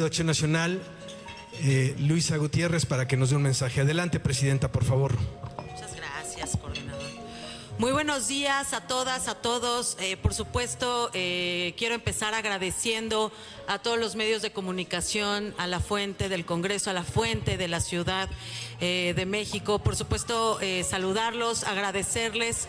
Partido Acción Nacional, Luisa Gutiérrez, para que nos dé un mensaje. Adelante, presidenta, por favor. Muchas gracias, coordinador. Muy buenos días a todas, a todos. Por supuesto, quiero empezar agradeciendo a todos los medios de comunicación, a la fuente del Congreso, a la fuente de la Ciudad de México. Por supuesto, saludarlos, agradecerles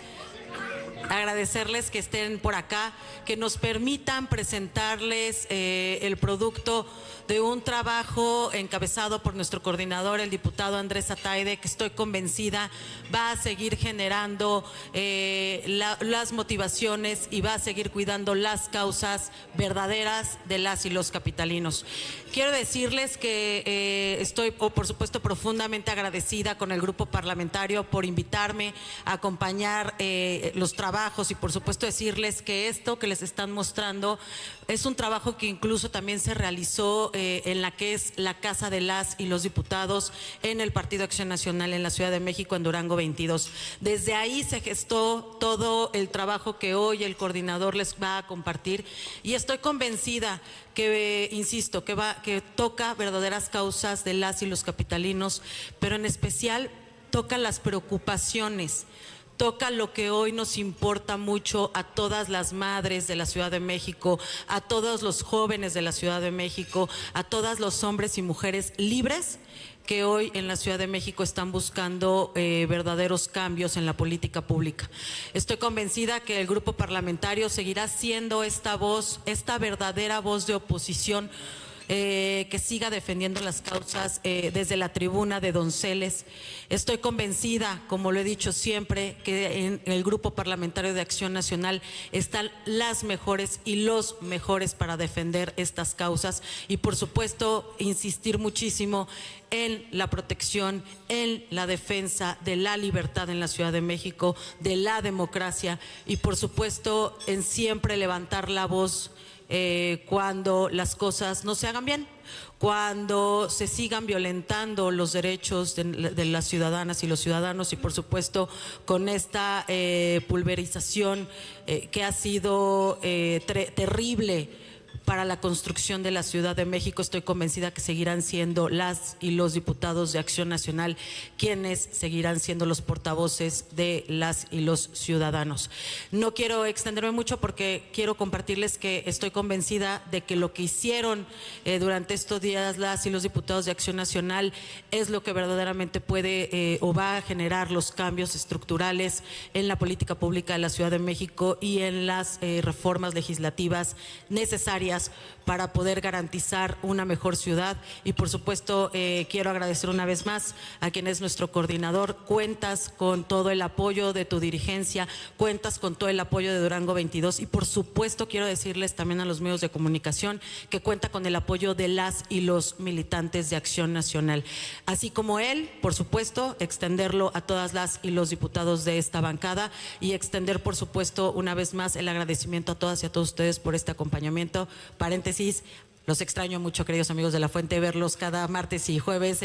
que estén por acá, que nos permitan presentarles el producto de un trabajo encabezado por nuestro coordinador, el diputado Andrés Ataide, que estoy convencida va a seguir generando las motivaciones y va a seguir cuidando las causas verdaderas de las y los capitalinos. Quiero decirles que estoy, por supuesto, profundamente agradecida con el grupo parlamentario por invitarme a acompañar los trabajos y, por supuesto, decirles que esto que les están mostrando es un trabajo que incluso también se realizó en la que es la Casa de las y los Diputados en el Partido Acción Nacional en la Ciudad de México, en Durango 22. Desde ahí se gestó todo el trabajo que hoy el coordinador les va a compartir y estoy convencida que, insisto, que toca verdaderas causas de las y los capitalinos, pero en especial toca las preocupaciones, toca lo que hoy nos importa mucho a todas las madres de la Ciudad de México, a todos los jóvenes de la Ciudad de México, a todos los hombres y mujeres libres que hoy en la Ciudad de México están buscando verdaderos cambios en la política pública. Estoy convencida que el grupo parlamentario seguirá siendo esta voz, esta verdadera voz de oposición, que siga defendiendo las causas desde la tribuna de Donceles. Estoy convencida, como lo he dicho siempre, que en el Grupo Parlamentario de Acción Nacional están las mejores y los mejores para defender estas causas y, por supuesto, insistir muchísimo en la protección, en la defensa de la libertad en la Ciudad de México, de la democracia y, por supuesto, en siempre levantar la voz cuando las cosas no se hagan bien, cuando se sigan violentando los derechos de las ciudadanas y los ciudadanos y, por supuesto, con esta pulverización que ha sido terrible para la construcción de la Ciudad de México. Estoy convencida que seguirán siendo las y los diputados de Acción Nacional quienes seguirán siendo los portavoces de las y los ciudadanos. No quiero extenderme mucho porque quiero compartirles que estoy convencida de que lo que hicieron durante estos días las y los diputados de Acción Nacional es lo que verdaderamente puede o va a generar los cambios estructurales en la política pública de la Ciudad de México y en las reformas legislativas necesarias para poder garantizar una mejor ciudad. Y, por supuesto, quiero agradecer una vez más a quien es nuestro coordinador. Cuentas con todo el apoyo de tu dirigencia, cuentas con todo el apoyo de Durango 22 y, por supuesto, quiero decirles también a los medios de comunicación que cuenta con el apoyo de las y los militantes de Acción Nacional. Así como él, por supuesto, extenderlo a todas las y los diputados de esta bancada y extender, por supuesto, una vez más el agradecimiento a todas y a todos ustedes por este acompañamiento. Paréntesis, los extraño mucho, queridos amigos de La Fuente, verlos cada martes y jueves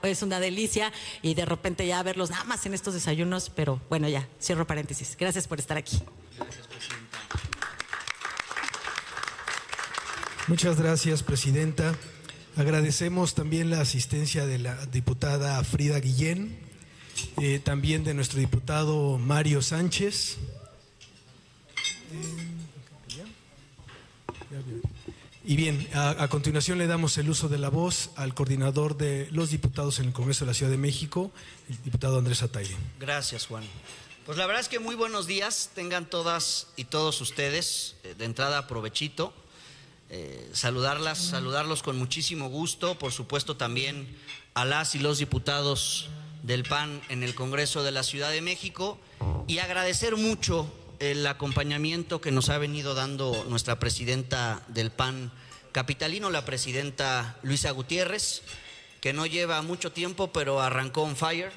es una delicia y de repente ya verlos nada más en estos desayunos, pero bueno, ya, cierro paréntesis. Gracias por estar aquí. Gracias, presidenta. Muchas gracias, presidenta. Agradecemos también la asistencia de la diputada Frida Guillén, también de nuestro diputado Mario Sánchez. Y bien, a continuación le damos el uso de la voz al coordinador de los diputados en el Congreso de la Ciudad de México, el diputado Andrés Ataide. Gracias, Juan. Pues la verdad es que muy buenos días tengan todas y todos ustedes. De entrada, provechito. Saludarlos con muchísimo gusto. Por supuesto, también a las y los diputados del PAN en el Congreso de la Ciudad de México y agradecer mucho el acompañamiento que nos ha venido dando nuestra presidenta del PAN capitalino, la presidenta Luisa Gutiérrez, que no lleva mucho tiempo, pero arrancó on fire,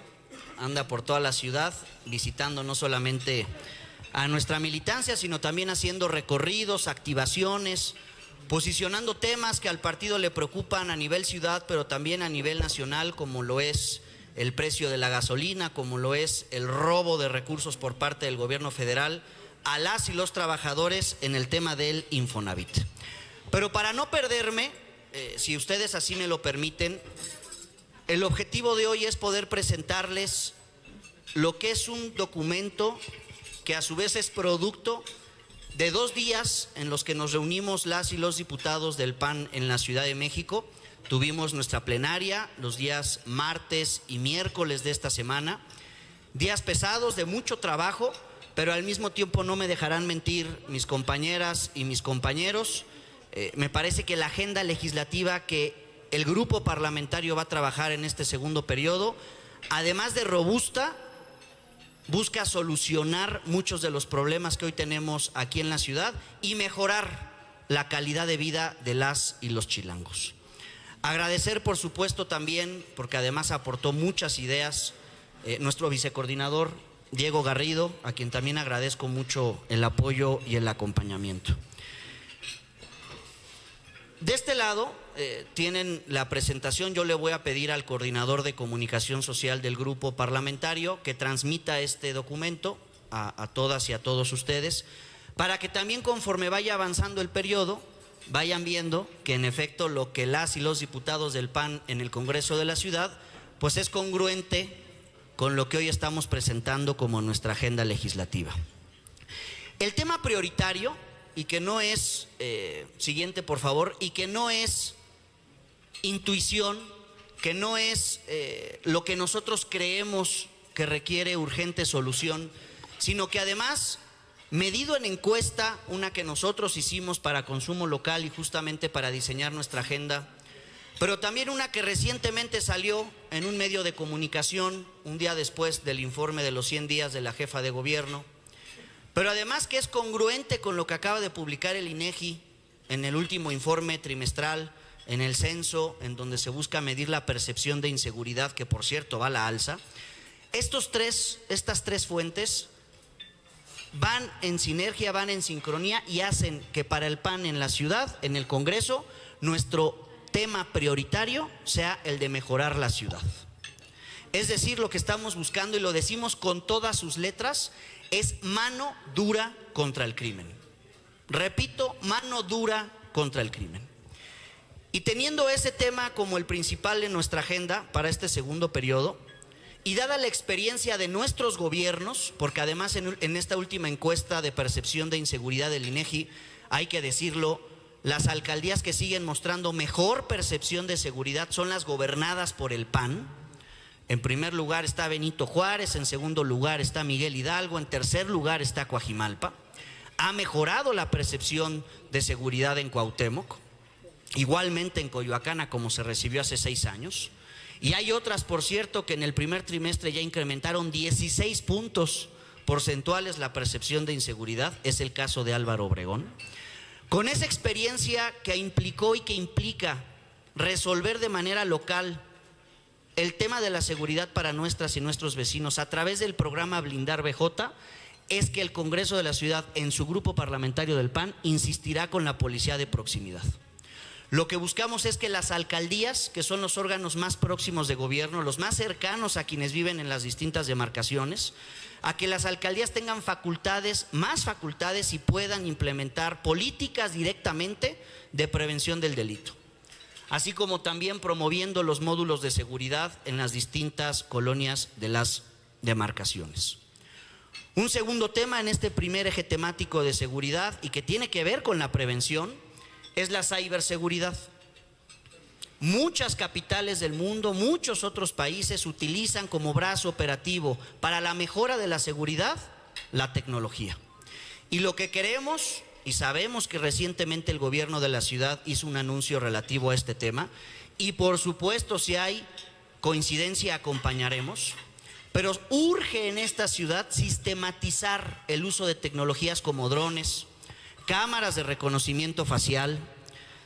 anda por toda la ciudad, visitando no solamente a nuestra militancia, sino también haciendo recorridos, activaciones, posicionando temas que al partido le preocupan a nivel ciudad, pero también a nivel nacional, como lo es el precio de la gasolina, como lo es el robo de recursos por parte del gobierno federal a las y los trabajadores en el tema del Infonavit. Pero para no perderme si ustedes así me lo permiten, el objetivo de hoy es poder presentarles lo que es un documento que a su vez es producto de 2 días en los que nos reunimos las y los diputados del PAN en la Ciudad de México. Tuvimos nuestra plenaria los días martes y miércoles de esta semana, días pesados de mucho trabajo, pero al mismo tiempo no me dejarán mentir mis compañeras y mis compañeros. Me parece que la agenda legislativa que el grupo parlamentario va a trabajar en este segundo periodo, además de robusta, busca solucionar muchos de los problemas que hoy tenemos aquí en la ciudad y mejorar la calidad de vida de las y los chilangos. Agradecer, por supuesto, también, porque además aportó muchas ideas, nuestro vicecoordinador Diego Garrido, a quien también agradezco mucho el apoyo y el acompañamiento. De este lado tienen la presentación. Yo le voy a pedir al coordinador de comunicación social del grupo parlamentario que transmita este documento a todas y a todos ustedes, para que también, conforme vaya avanzando el periodo, vayan viendo que en efecto lo que las y los diputados del PAN en el Congreso de la Ciudad pues es congruente con lo que hoy estamos presentando como nuestra agenda legislativa. El tema prioritario, y que no es, siguiente por favor, y que no es intuición, que no es lo que nosotros creemos que requiere urgente solución, sino que además, medido en encuesta, una que nosotros hicimos para consumo local y justamente para diseñar nuestra agenda, pero también una que recientemente salió en un medio de comunicación un día después del informe de los 100 días de la jefa de gobierno, pero además que es congruente con lo que acaba de publicar el INEGI en el último informe trimestral, en el censo, en donde se busca medir la percepción de inseguridad, que por cierto va a la alza. Estas tres fuentes van en sinergia, van en sincronía y hacen que para el PAN en la ciudad, en el Congreso, nuestro tema prioritario sea el de mejorar la ciudad. Es decir, lo que estamos buscando, y lo decimos con todas sus letras, es mano dura contra el crimen. Repito, mano dura contra el crimen. Y teniendo ese tema como el principal en nuestra agenda para este segundo periodo, y dada la experiencia de nuestros gobiernos, porque además en esta última encuesta de percepción de inseguridad del INEGI, hay que decirlo, las alcaldías que siguen mostrando mejor percepción de seguridad son las gobernadas por el PAN. En primer lugar está Benito Juárez, en segundo lugar está Miguel Hidalgo, en tercer lugar está Coajimalpa. Ha mejorado la percepción de seguridad en Cuauhtémoc, igualmente en Coyoacán, como se recibió hace 6 años. Y hay otras, por cierto, que en el primer trimestre ya incrementaron 16 puntos porcentuales la percepción de inseguridad. Es el caso de Álvaro Obregón. Con esa experiencia que implicó y que implica resolver de manera local el tema de la seguridad para nuestras y nuestros vecinos a través del programa Blindar BJ, es que el Congreso de la Ciudad, en su grupo parlamentario del PAN, insistirá con la policía de proximidad. Lo que buscamos es que las alcaldías, que son los órganos más próximos de gobierno, los más cercanos a quienes viven en las distintas demarcaciones, a que las alcaldías tengan más facultades y puedan implementar políticas directamente de prevención del delito, así como también promoviendo los módulos de seguridad en las distintas colonias de las demarcaciones. Un segundo tema en este primer eje temático de seguridad, y que tiene que ver con la prevención, es la ciberseguridad. Muchas capitales del mundo, muchos otros países utilizan como brazo operativo para la mejora de la seguridad la tecnología. Y lo que queremos, y sabemos que recientemente el gobierno de la ciudad hizo un anuncio relativo a este tema, y por supuesto si hay coincidencia acompañaremos, pero urge en esta ciudad sistematizar el uso de tecnologías como drones, cámaras de reconocimiento facial,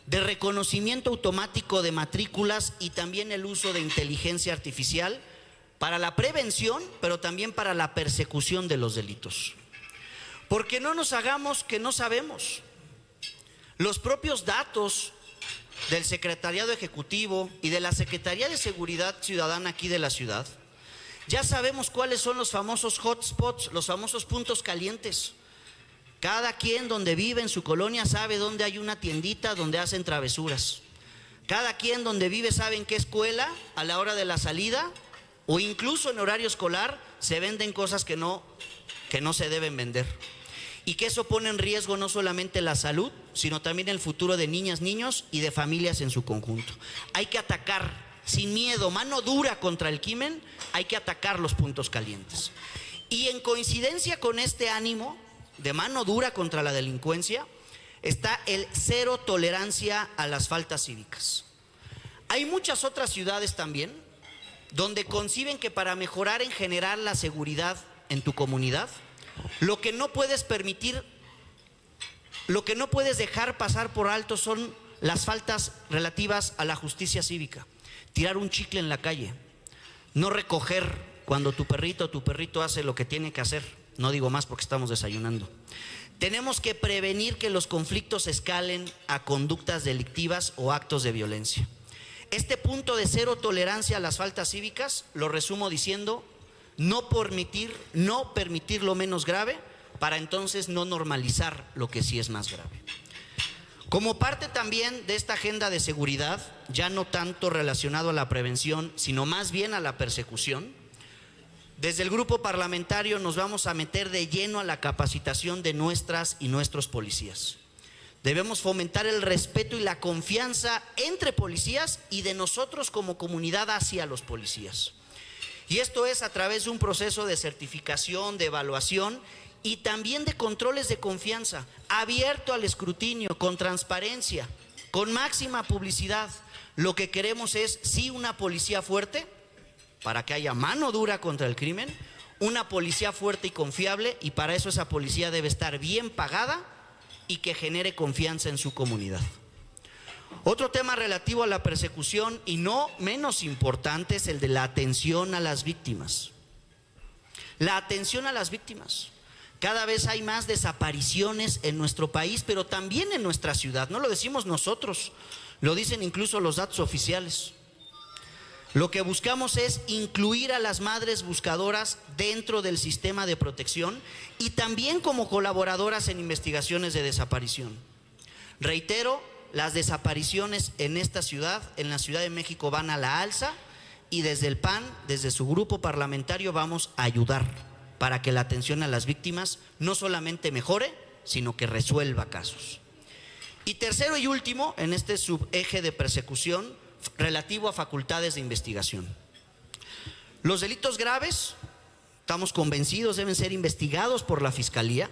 de reconocimiento automático de matrículas y también el uso de inteligencia artificial para la prevención, pero también para la persecución de los delitos. Porque no nos hagamos que no sabemos. Los propios datos del Secretariado Ejecutivo y de la Secretaría de Seguridad Ciudadana aquí de la ciudad, ya sabemos cuáles son los famosos hotspots, los famosos puntos calientes. Cada quien donde vive en su colonia sabe dónde hay una tiendita donde hacen travesuras. Cada quien donde vive sabe en qué escuela, a la hora de la salida o incluso en horario escolar se venden cosas que no se deben vender. Y que eso pone en riesgo no solamente la salud, sino también el futuro de niñas, niños y de familias en su conjunto. Hay que atacar sin miedo, mano dura contra el crimen, hay que atacar los puntos calientes. Y en coincidencia con este ánimo de mano dura contra la delincuencia, está el cero tolerancia a las faltas cívicas. Hay muchas otras ciudades también donde conciben que para mejorar en general la seguridad en tu comunidad, lo que no puedes permitir, lo que no puedes dejar pasar por alto son las faltas relativas a la justicia cívica. Tirar un chicle en la calle, no recoger cuando tu perrito hace lo que tiene que hacer. No digo más porque estamos desayunando. Tenemos que prevenir que los conflictos escalen a conductas delictivas o actos de violencia. Este punto de cero tolerancia a las faltas cívicas lo resumo diciendo: no permitir lo menos grave para entonces no normalizar lo que sí es más grave. Como parte también de esta agenda de seguridad, ya no tanto relacionado a la prevención, sino más bien a la persecución, desde el grupo parlamentario nos vamos a meter de lleno a la capacitación de nuestras y nuestros policías. Debemos fomentar el respeto y la confianza entre policías y de nosotros como comunidad hacia los policías. Y esto es a través de un proceso de certificación, de evaluación y también de controles de confianza, abierto al escrutinio, con transparencia, con máxima publicidad. Lo que queremos es, sí, una policía fuerte, para que haya mano dura contra el crimen, una policía fuerte y confiable, y para eso esa policía debe estar bien pagada y que genere confianza en su comunidad. Otro tema relativo a la persecución y no menos importante es el de la atención a las víctimas. La atención a las víctimas. Cada vez hay más desapariciones en nuestro país, pero también en nuestra ciudad. No lo decimos nosotros, lo dicen incluso los datos oficiales. Lo que buscamos es incluir a las madres buscadoras dentro del sistema de protección y también como colaboradoras en investigaciones de desaparición. Reitero, las desapariciones en esta ciudad, en la Ciudad de México, van a la alza y desde el PAN, desde su grupo parlamentario, vamos a ayudar para que la atención a las víctimas no solamente mejore, sino que resuelva casos. Y tercero y último, en este subeje de persecución, relativo a facultades de investigación. Los delitos graves, estamos convencidos, deben ser investigados por la Fiscalía,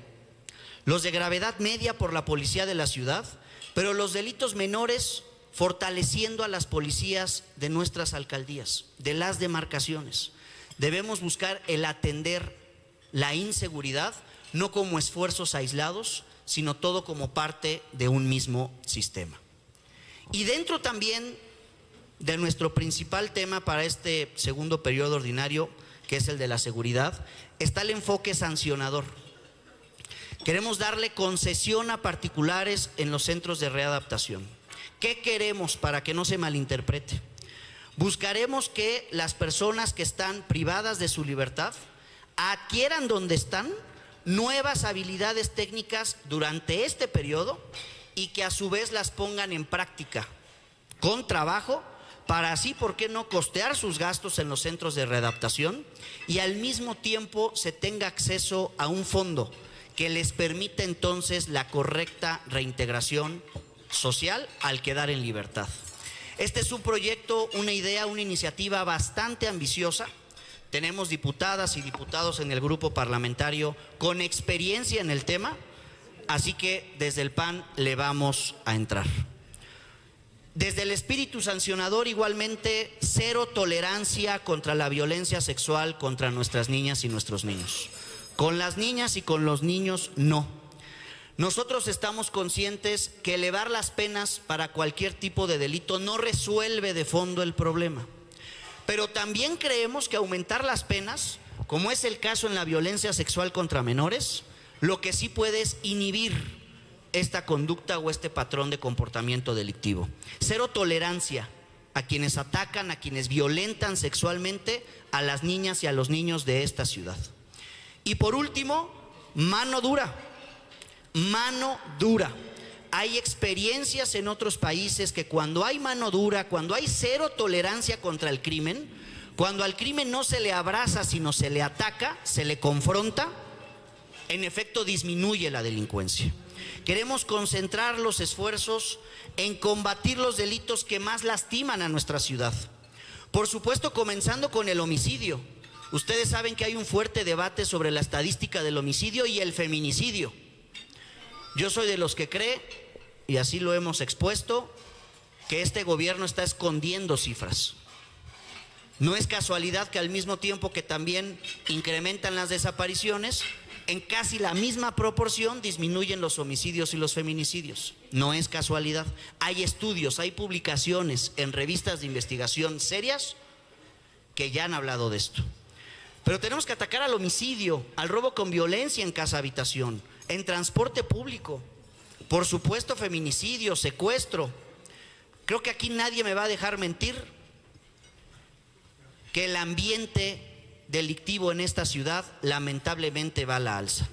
los de gravedad media por la Policía de la Ciudad, pero los delitos menores fortaleciendo a las policías de nuestras alcaldías, de las demarcaciones. Debemos buscar el atender la inseguridad, no como esfuerzos aislados, sino todo como parte de un mismo sistema. Y dentro también de nuestro principal tema para este segundo periodo ordinario, que es el de la seguridad, está el enfoque sancionador. Queremos darle concesión a particulares en los centros de readaptación. ¿Qué queremos para que no se malinterprete? Buscaremos que las personas que están privadas de su libertad adquieran donde están nuevas habilidades técnicas durante este periodo y que a su vez las pongan en práctica con trabajo, para así, ¿por qué no?, costear sus gastos en los centros de readaptación y al mismo tiempo se tenga acceso a un fondo que les permita entonces la correcta reintegración social al quedar en libertad. Este es un proyecto, una idea, una iniciativa bastante ambiciosa. Tenemos diputadas y diputados en el grupo parlamentario con experiencia en el tema, así que desde el PAN le vamos a entrar. Desde el espíritu sancionador, igualmente, cero tolerancia contra la violencia sexual contra nuestras niñas y nuestros niños. Con las niñas y con los niños, no. Nosotros estamos conscientes que elevar las penas para cualquier tipo de delito no resuelve de fondo el problema. Pero también creemos que aumentar las penas, como es el caso en la violencia sexual contra menores, lo que sí puede es inhibir esta conducta o este patrón de comportamiento delictivo. Cero tolerancia a quienes atacan, a quienes violentan sexualmente a las niñas y a los niños de esta ciudad. Y por último, mano dura. Mano dura. hay experiencias en otros países que cuando hay mano dura, cuando hay cero tolerancia contra el crimen, cuando al crimen no se le abraza sino se le ataca, se le confronta, en efecto disminuye la delincuencia. Queremos concentrar los esfuerzos en combatir los delitos que más lastiman a nuestra ciudad. Por supuesto, comenzando con el homicidio. Ustedes saben que hay un fuerte debate sobre la estadística del homicidio y el feminicidio. Yo soy de los que cree, y así lo hemos expuesto, que este gobierno está escondiendo cifras. No es casualidad que al mismo tiempo que también incrementan las desapariciones, en casi la misma proporción disminuyen los homicidios y los feminicidios. No es casualidad. Hay estudios, hay publicaciones en revistas de investigación serias que ya han hablado de esto. Pero tenemos que atacar al homicidio, al robo con violencia en casa habitación, en transporte público, por supuesto feminicidio, secuestro. Creo que aquí nadie me va a dejar mentir que el ambiente delictivo en esta ciudad lamentablemente va a la alza.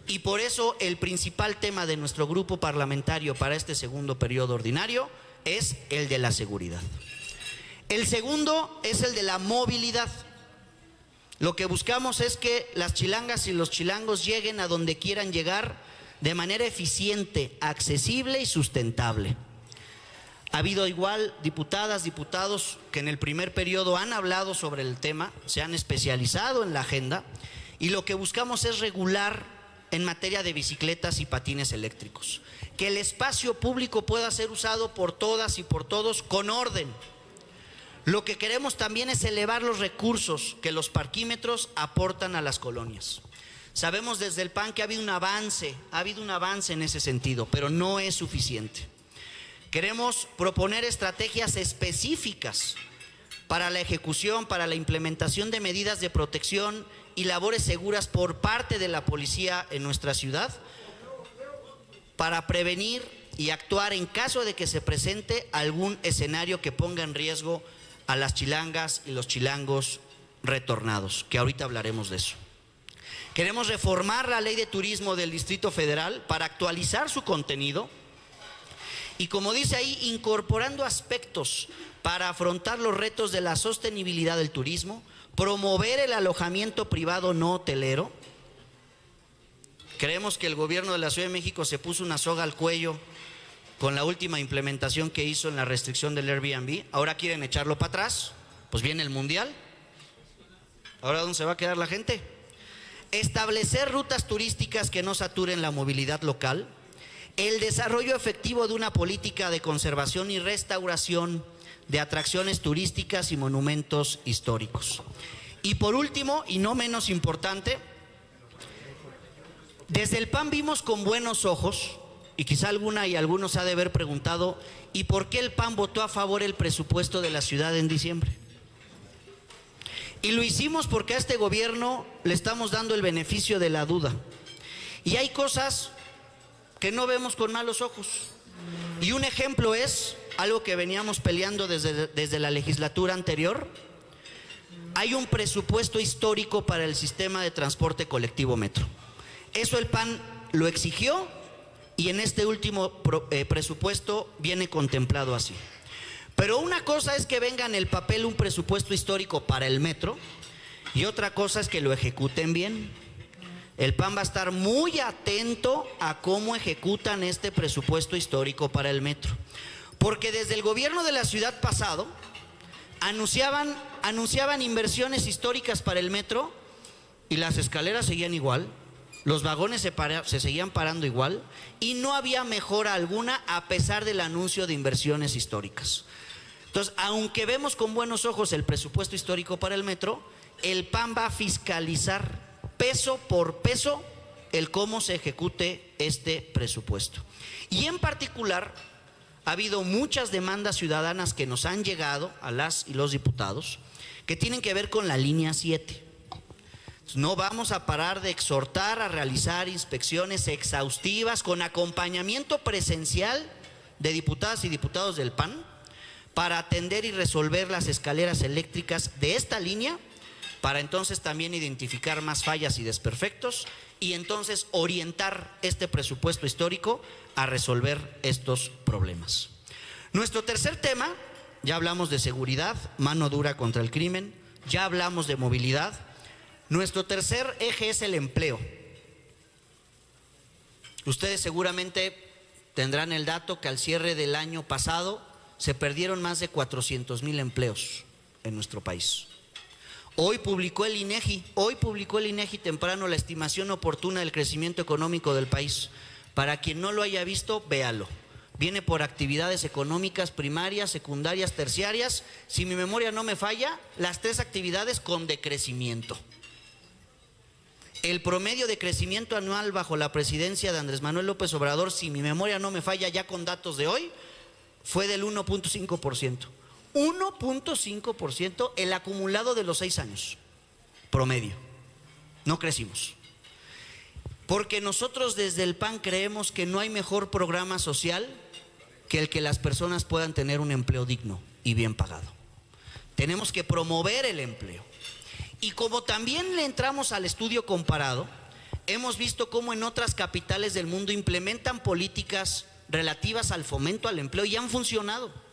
Y por eso el principal tema de nuestro grupo parlamentario para este segundo periodo ordinario es el de la seguridad. El segundo es el de la movilidad. Lo que buscamos es que las chilangas y los chilangos lleguen a donde quieran llegar de manera eficiente, accesible y sustentable. Ha habido igual diputadas, diputados que en el primer periodo han hablado sobre el tema, se han especializado en la agenda, y lo que buscamos es regular en materia de bicicletas y patines eléctricos. Que el espacio público pueda ser usado por todas y por todos con orden. Lo que queremos también es elevar los recursos que los parquímetros aportan a las colonias. Sabemos desde el PAN que ha habido un avance en ese sentido, pero no es suficiente. Queremos proponer estrategias específicas para la ejecución, para la implementación de medidas de protección y labores seguras por parte de la policía en nuestra ciudad, para prevenir y actuar en caso de que se presente algún escenario que ponga en riesgo a las chilangas y los chilangos retornados, que ahorita hablaremos de eso. Queremos reformar la ley de turismo del Distrito Federal para actualizar su contenido y, como dice ahí, incorporando aspectos para afrontar los retos de la sostenibilidad del turismo, promover el alojamiento privado no hotelero. Creemos que el gobierno de la Ciudad de México se puso una soga al cuello con la última implementación que hizo en la restricción del Airbnb. Ahora quieren echarlo para atrás, pues viene el Mundial. ¿Ahora dónde se va a quedar la gente? Establecer rutas turísticas que no saturen la movilidad local, el desarrollo efectivo de una política de conservación y restauración de atracciones turísticas y monumentos históricos. Y por último, y no menos importante, desde el PAN vimos con buenos ojos, y quizá alguna y algunos ha de haber preguntado, ¿y por qué el PAN votó a favor el presupuesto de la ciudad en diciembre? Y lo hicimos porque a este gobierno le estamos dando el beneficio de la duda. Y hay cosas que no vemos con malos ojos. Y un ejemplo es algo que veníamos peleando desde la legislatura anterior. Hay un presupuesto histórico para el sistema de transporte colectivo metro. Eso el PAN lo exigió y en este último presupuesto viene contemplado así. Pero una cosa es que venga en el papel un presupuesto histórico para el metro y otra cosa es que lo ejecuten bien. El PAN va a estar muy atento a cómo ejecutan este presupuesto histórico para el metro. Porque desde el gobierno de la ciudad pasado anunciaban inversiones históricas para el metro y las escaleras seguían igual. Los vagones se seguían parando igual y no había mejora alguna a pesar del anuncio de inversiones históricas. Entonces, aunque vemos con buenos ojos el presupuesto histórico para el metro, el PAN va a fiscalizar peso por peso el cómo se ejecute este presupuesto. Y en particular, ha habido muchas demandas ciudadanas que nos han llegado a las y los diputados que tienen que ver con la línea 7. No vamos a parar de exhortar a realizar inspecciones exhaustivas con acompañamiento presencial de diputadas y diputados del PAN para atender y resolver las escaleras eléctricas de esta línea para entonces también identificar más fallas y desperfectos y entonces orientar este presupuesto histórico a resolver estos problemas. Nuestro tercer tema, ya hablamos de seguridad, mano dura contra el crimen, ya hablamos de movilidad. Nuestro tercer eje es el empleo. Ustedes seguramente tendrán el dato que al cierre del año pasado se perdieron más de 400,000 empleos en nuestro país. Hoy publicó el INEGI temprano la estimación oportuna del crecimiento económico del país. Para quien no lo haya visto, véalo. Viene por actividades económicas primarias, secundarias, terciarias. Si mi memoria no me falla, las 3 actividades con decrecimiento. El promedio de crecimiento anual bajo la presidencia de Andrés Manuel López Obrador, si mi memoria no me falla ya con datos de hoy, fue del 1.5%. 1.5% el acumulado de los 6 años, promedio. No crecimos. Porque nosotros desde el PAN creemos que no hay mejor programa social que el que las personas puedan tener un empleo digno y bien pagado. Tenemos que promover el empleo. Y como también le entramos al estudio comparado, hemos visto cómo en otras capitales del mundo implementan políticas relativas al fomento al empleo y han funcionado.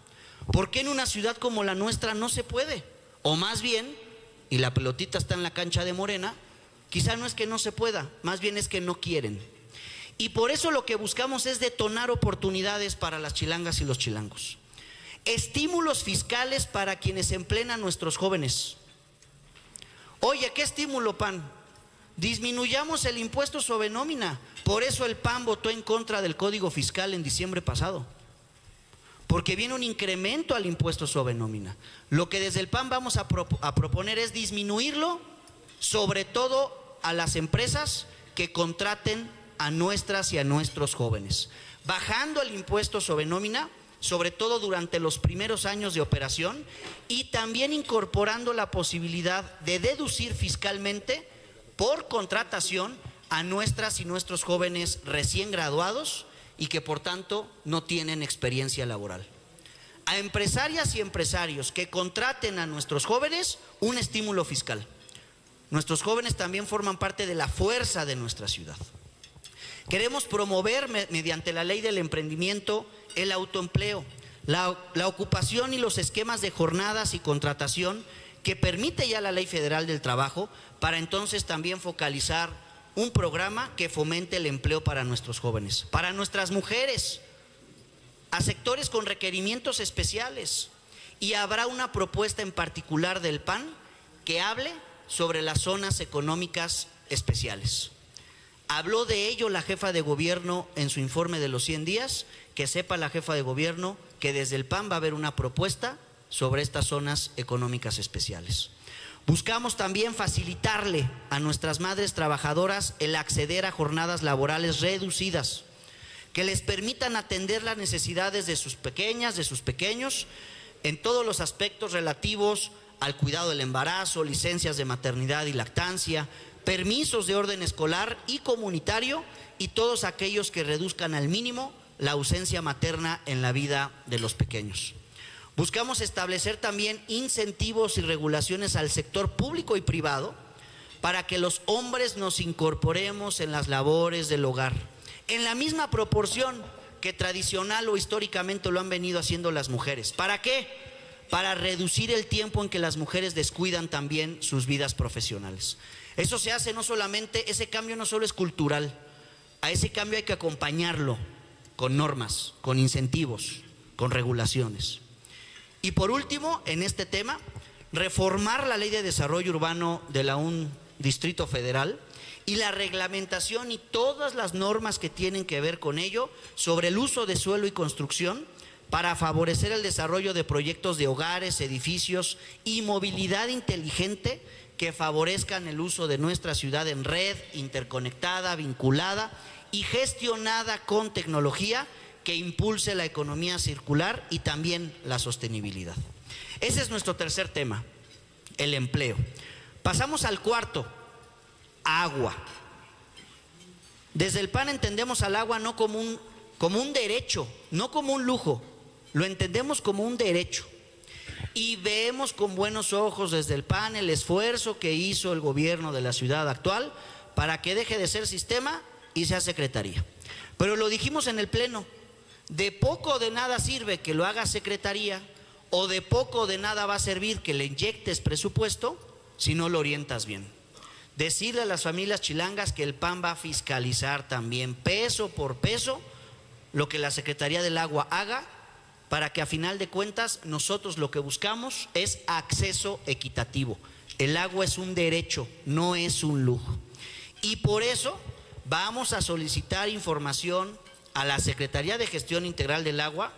¿Por qué en una ciudad como la nuestra no se puede? O más bien, y la pelotita está en la cancha de Morena, quizá no es que no se pueda, más bien es que no quieren. Y por eso lo que buscamos es detonar oportunidades para las chilangas y los chilangos. Estímulos fiscales para quienes emplean a nuestros jóvenes. Oye, ¿qué estímulo, PAN? Disminuyamos el impuesto sobre nómina. Por eso el PAN votó en contra del Código Fiscal en diciembre pasado. Porque viene un incremento al impuesto sobre nómina. Lo que desde el PAN vamos a proponer es disminuirlo, sobre todo a las empresas que contraten a nuestras y a nuestros jóvenes. Bajando el impuesto sobre nómina, sobre todo durante los primeros años de operación, y también incorporando la posibilidad de deducir fiscalmente por contratación a nuestras y nuestros jóvenes recién graduados y que por tanto no tienen experiencia laboral. A empresarias y empresarios que contraten a nuestros jóvenes, un estímulo fiscal. Nuestros jóvenes también forman parte de la fuerza de nuestra ciudad. Queremos promover mediante la ley del emprendimiento el autoempleo, la ocupación y los esquemas de jornadas y contratación que permite ya la Ley Federal del Trabajo, para entonces también focalizar un programa que fomente el empleo para nuestros jóvenes, para nuestras mujeres, a sectores con requerimientos especiales. Y habrá una propuesta en particular del PAN que hable sobre las zonas económicas especiales. Habló de ello la jefa de gobierno en su informe de los 100 días, que sepa la jefa de gobierno que desde el PAN va a haber una propuesta sobre estas zonas económicas especiales. Buscamos también facilitarle a nuestras madres trabajadoras el acceder a jornadas laborales reducidas, que les permitan atender las necesidades de sus pequeñas, de sus pequeños, en todos los aspectos relativos al cuidado del embarazo, licencias de maternidad y lactancia, permisos de orden escolar y comunitario y todos aquellos que reduzcan al mínimo la ausencia materna en la vida de los pequeños. Buscamos establecer también incentivos y regulaciones al sector público y privado para que los hombres nos incorporemos en las labores del hogar, en la misma proporción que tradicional o históricamente lo han venido haciendo las mujeres. ¿Para qué? Para reducir el tiempo en que las mujeres descuidan también sus vidas profesionales. Eso se hace no solamente, ese cambio no solo es cultural, a ese cambio hay que acompañarlo con normas, con incentivos, con regulaciones. Y por último, en este tema, reformar la Ley de Desarrollo Urbano de un Distrito Federal y la reglamentación y todas las normas que tienen que ver con ello sobre el uso de suelo y construcción para favorecer el desarrollo de proyectos de hogares, edificios y movilidad inteligente que favorezcan el uso de nuestra ciudad en red, interconectada, vinculada y gestionada con tecnología que impulse la economía circular y también la sostenibilidad. Ese es nuestro tercer tema, el empleo. Pasamos al cuarto, agua. Desde el PAN entendemos al agua no como un derecho, no como un lujo, lo entendemos como un derecho. Y vemos con buenos ojos desde el PAN el esfuerzo que hizo el gobierno de la ciudad actual para que deje de ser sistema y sea secretaría. Pero lo dijimos en el pleno, de poco o de nada sirve que lo haga secretaría, o de poco o de nada va a servir que le inyectes presupuesto si no lo orientas bien. Decirle a las familias chilangas que el PAN va a fiscalizar también peso por peso lo que la Secretaría del Agua haga, para que a final de cuentas nosotros lo que buscamos es acceso equitativo. El agua es un derecho, no es un lujo. Y por eso vamos a solicitar información a la Secretaría de Gestión Integral del Agua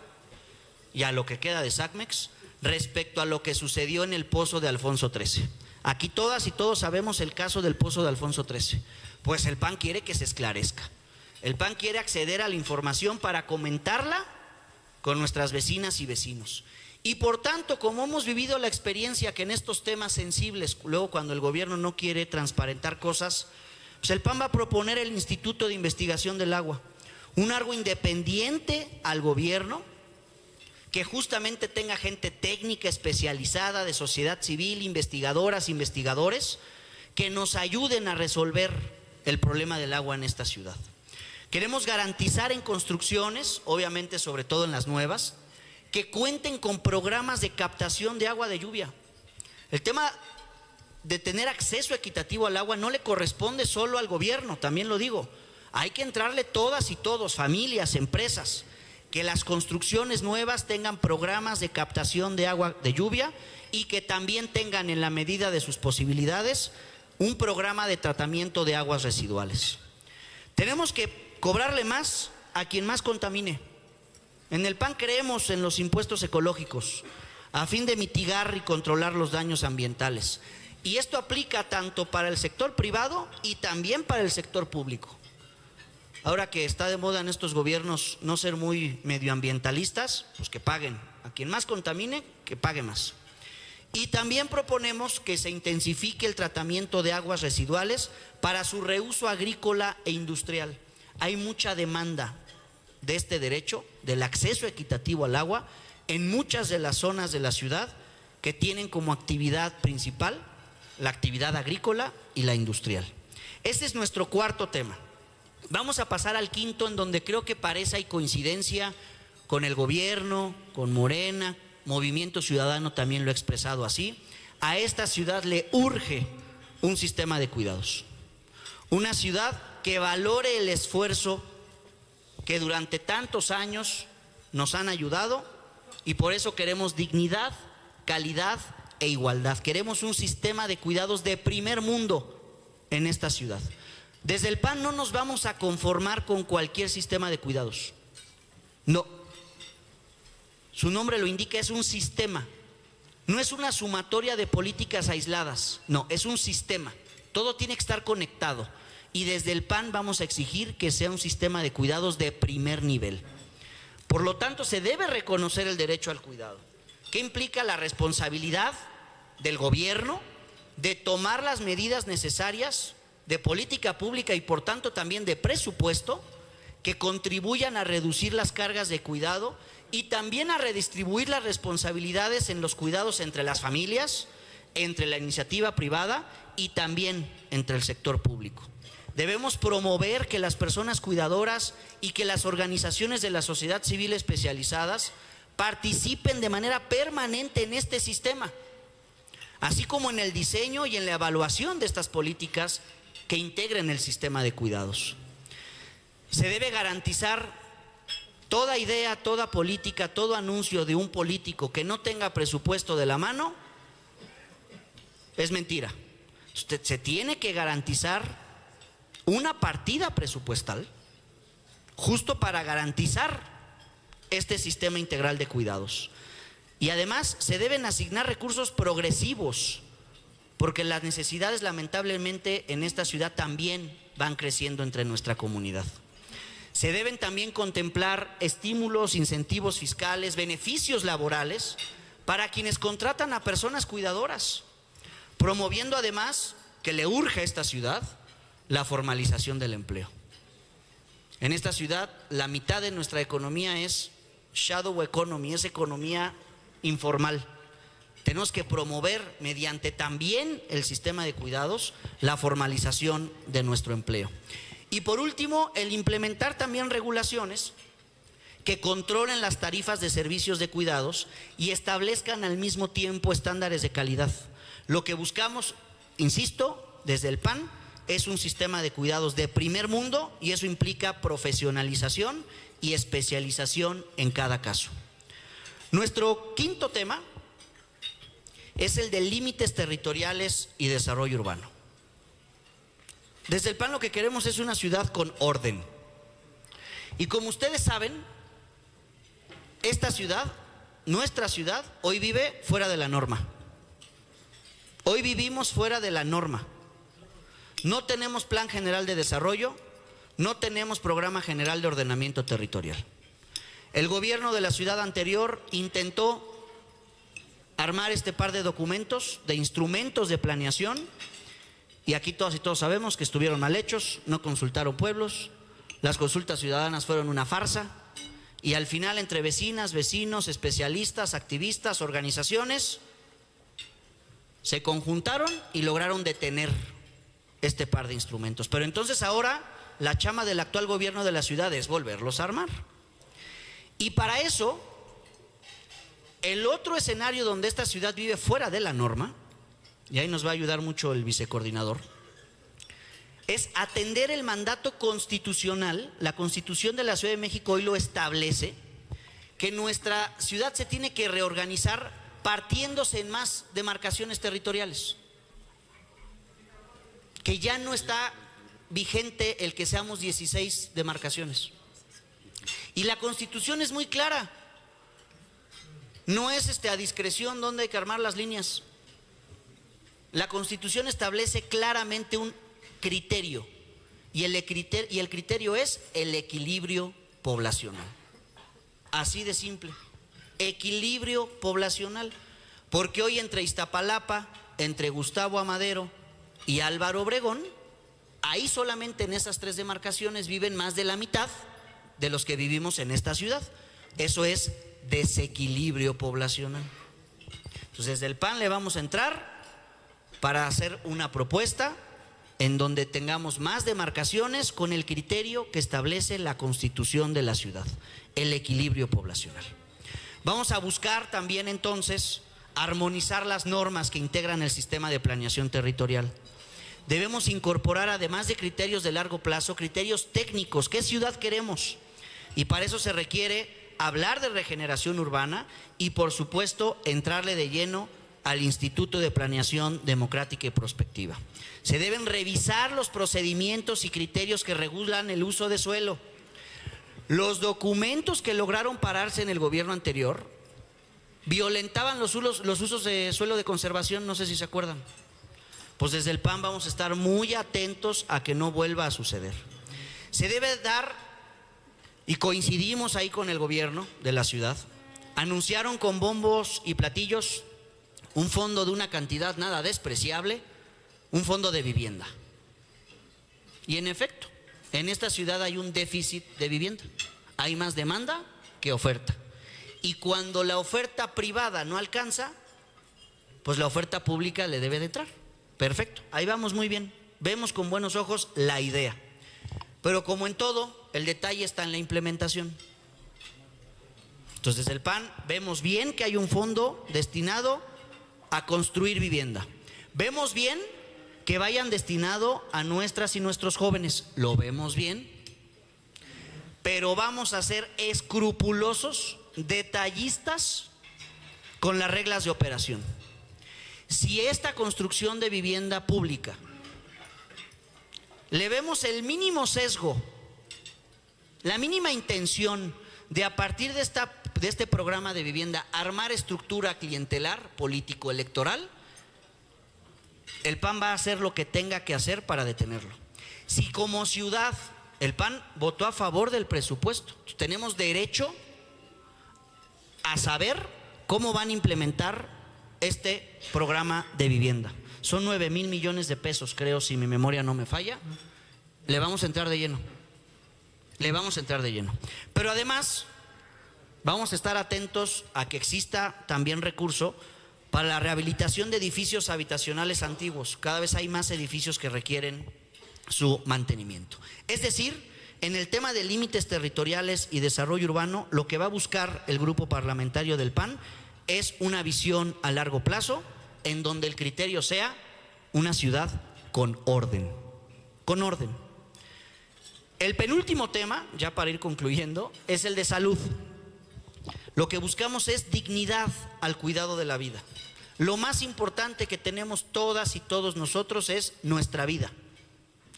y a lo que queda de SACMEX respecto a lo que sucedió en el pozo de Alfonso XIII. Aquí todas y todos sabemos el caso del pozo de Alfonso XIII. Pues el PAN quiere que se esclarezca. El PAN quiere acceder a la información para comentarla con nuestras vecinas y vecinos. Y por tanto, como hemos vivido la experiencia que en estos temas sensibles, luego cuando el gobierno no quiere transparentar cosas, pues el PAN va a proponer el Instituto de Investigación del Agua, un órgano independiente al gobierno, que justamente tenga gente técnica especializada de sociedad civil, investigadoras, investigadores, que nos ayuden a resolver el problema del agua en esta ciudad. Queremos garantizar en construcciones, obviamente sobre todo en las nuevas, que cuenten con programas de captación de agua de lluvia. El tema de tener acceso equitativo al agua no le corresponde solo al gobierno, también lo digo. Hay que entrarle todas y todos, familias, empresas, que las construcciones nuevas tengan programas de captación de agua de lluvia y que también tengan, en la medida de sus posibilidades, un programa de tratamiento de aguas residuales. Tenemos que cobrarle más a quien más contamine. En el PAN creemos en los impuestos ecológicos a fin de mitigar y controlar los daños ambientales. Y esto aplica tanto para el sector privado y también para el sector público. Ahora que está de moda en estos gobiernos no ser muy medioambientalistas, pues que paguen. A quien más contamine, que pague más. Y también proponemos que se intensifique el tratamiento de aguas residuales para su reuso agrícola e industrial. Hay mucha demanda de este derecho, del acceso equitativo al agua, en muchas de las zonas de la ciudad que tienen como actividad principal la actividad agrícola y la industrial. Este es nuestro cuarto tema. Vamos a pasar al quinto, en donde creo que parece hay coincidencia con el gobierno, con Morena, Movimiento Ciudadano también lo ha expresado así. A esta ciudad le urge un sistema de cuidados. Una ciudad que valore el esfuerzo que durante tantos años nos han ayudado, y por eso queremos dignidad, calidad e igualdad. Queremos un sistema de cuidados de primer mundo en esta ciudad. Desde el PAN no nos vamos a conformar con cualquier sistema de cuidados. No. Su nombre lo indica, es un sistema. No es una sumatoria de políticas aisladas. No, es un sistema. Todo tiene que estar conectado. Y desde el PAN vamos a exigir que sea un sistema de cuidados de primer nivel. Por lo tanto, se debe reconocer el derecho al cuidado. ¿Qué implica la responsabilidad del gobierno de tomar las medidas necesarias de política pública y por tanto también de presupuesto que contribuyan a reducir las cargas de cuidado y también a redistribuir las responsabilidades en los cuidados entre las familias, entre la iniciativa privada y también entre el sector público? Debemos promover que las personas cuidadoras y que las organizaciones de la sociedad civil especializadas participen de manera permanente en este sistema, así como en el diseño y en la evaluación de estas políticas que integren el sistema de cuidados. Se debe garantizar toda idea, toda política, todo anuncio de un político que no tenga presupuesto de la mano es mentira. Se tiene que garantizar una partida presupuestal justo para garantizar este sistema integral de cuidados. Y además se deben asignar recursos progresivos, porque las necesidades lamentablemente en esta ciudad también van creciendo entre nuestra comunidad. Se deben también contemplar estímulos, incentivos fiscales, beneficios laborales para quienes contratan a personas cuidadoras, promoviendo además, que le urge a esta ciudad, la formalización del empleo. En esta ciudad la mitad de nuestra economía es shadow economy, es economía informal. tenemos que promover mediante también el sistema de cuidados la formalización de nuestro empleo. Y por último, el implementar también regulaciones que controlen las tarifas de servicios de cuidados y establezcan al mismo tiempo estándares de calidad. Lo que buscamos, insisto, desde el PAN, es un sistema de cuidados de primer mundo, y eso implica profesionalización y especialización en cada caso. Nuestro quinto tema es el de límites territoriales y desarrollo urbano. Desde el PAN lo que queremos es una ciudad con orden. Y como ustedes saben, esta ciudad, nuestra ciudad, hoy vive fuera de la norma. Hoy vivimos fuera de la norma. No tenemos plan general de desarrollo, no tenemos programa general de ordenamiento territorial. El gobierno de la ciudad anterior intentó armar este par de documentos, de instrumentos de planeación, y aquí todas y todos sabemos que estuvieron mal hechos, no consultaron pueblos, las consultas ciudadanas fueron una farsa, y al final entre vecinas, vecinos, especialistas, activistas, organizaciones, se conjuntaron y lograron detener este par de instrumentos. Pero entonces ahora la chamba del actual gobierno de la ciudad es volverlos a armar. Y para eso, el otro escenario donde esta ciudad vive fuera de la norma, y ahí nos va a ayudar mucho el vicecoordinador, es atender el mandato constitucional. La Constitución de la Ciudad de México hoy lo establece, que nuestra ciudad se tiene que reorganizar partiéndose en más demarcaciones territoriales, que ya no está vigente el que seamos 16 demarcaciones. Y la Constitución es muy clara. No es a discreción donde hay que armar las líneas. La Constitución establece claramente un criterio, y el criterio es el equilibrio poblacional. Así de simple, equilibrio poblacional. Porque hoy entre Iztapalapa, entre Gustavo Amadero y Álvaro Obregón, ahí solamente en esas tres demarcaciones viven más de la mitad de los que vivimos en esta ciudad. Eso es desequilibrio poblacional. Entonces desde el PAN le vamos a entrar para hacer una propuesta en donde tengamos más demarcaciones con el criterio que establece la Constitución de la ciudad, el equilibrio poblacional. Vamos a buscar también entonces armonizar las normas que integran el sistema de planeación territorial. Debemos incorporar, además de criterios de largo plazo, criterios técnicos. ¿Qué ciudad queremos? Y para eso se requiere hablar de regeneración urbana y, por supuesto, entrarle de lleno al Instituto de Planeación Democrática y Prospectiva. Se deben revisar los procedimientos y criterios que regulan el uso de suelo. Los documentos que lograron pararse en el gobierno anterior violentaban los usos de suelo de conservación, no sé si se acuerdan. Pues desde el PAN vamos a estar muy atentos a que no vuelva a suceder. Se debe dar, y coincidimos ahí con el gobierno de la ciudad, anunciaron con bombos y platillos un fondo de una cantidad nada despreciable, un fondo de vivienda. Y en efecto, en esta ciudad hay un déficit de vivienda. Hay más demanda que oferta. Y cuando la oferta privada no alcanza, pues la oferta pública le debe de entrar. Perfecto, ahí vamos muy bien. Vemos con buenos ojos la idea. Pero como en todo, el detalle está en la implementación. Entonces desde el PAN vemos bien que hay un fondo destinado a construir vivienda. Vemos bien que vayan destinado a nuestras y nuestros jóvenes. Lo vemos bien. Pero vamos a ser escrupulosos, detallistas con las reglas de operación. Si esta construcción de vivienda pública le vemos el mínimo sesgo, la mínima intención de a partir de este programa de vivienda armar estructura clientelar, político-electoral, el PAN va a hacer lo que tenga que hacer para detenerlo. Si como ciudad el PAN votó a favor del presupuesto, tenemos derecho a saber cómo van a implementar este programa de vivienda. Son 9,000 millones de pesos, creo, si mi memoria no me falla. Le vamos a entrar de lleno. Le vamos a entrar de lleno. Pero además, vamos a estar atentos a que exista también recurso para la rehabilitación de edificios habitacionales antiguos. Cada vez hay más edificios que requieren su mantenimiento. Es decir, en el tema de límites territoriales y desarrollo urbano, lo que va a buscar el grupo parlamentario del PAN es una visión a largo plazo, en donde el criterio sea una ciudad con orden. Con orden. El penúltimo tema, ya para ir concluyendo, es el de salud. Lo que buscamos es dignidad al cuidado de la vida. Lo más importante que tenemos todas y todos nosotros es nuestra vida.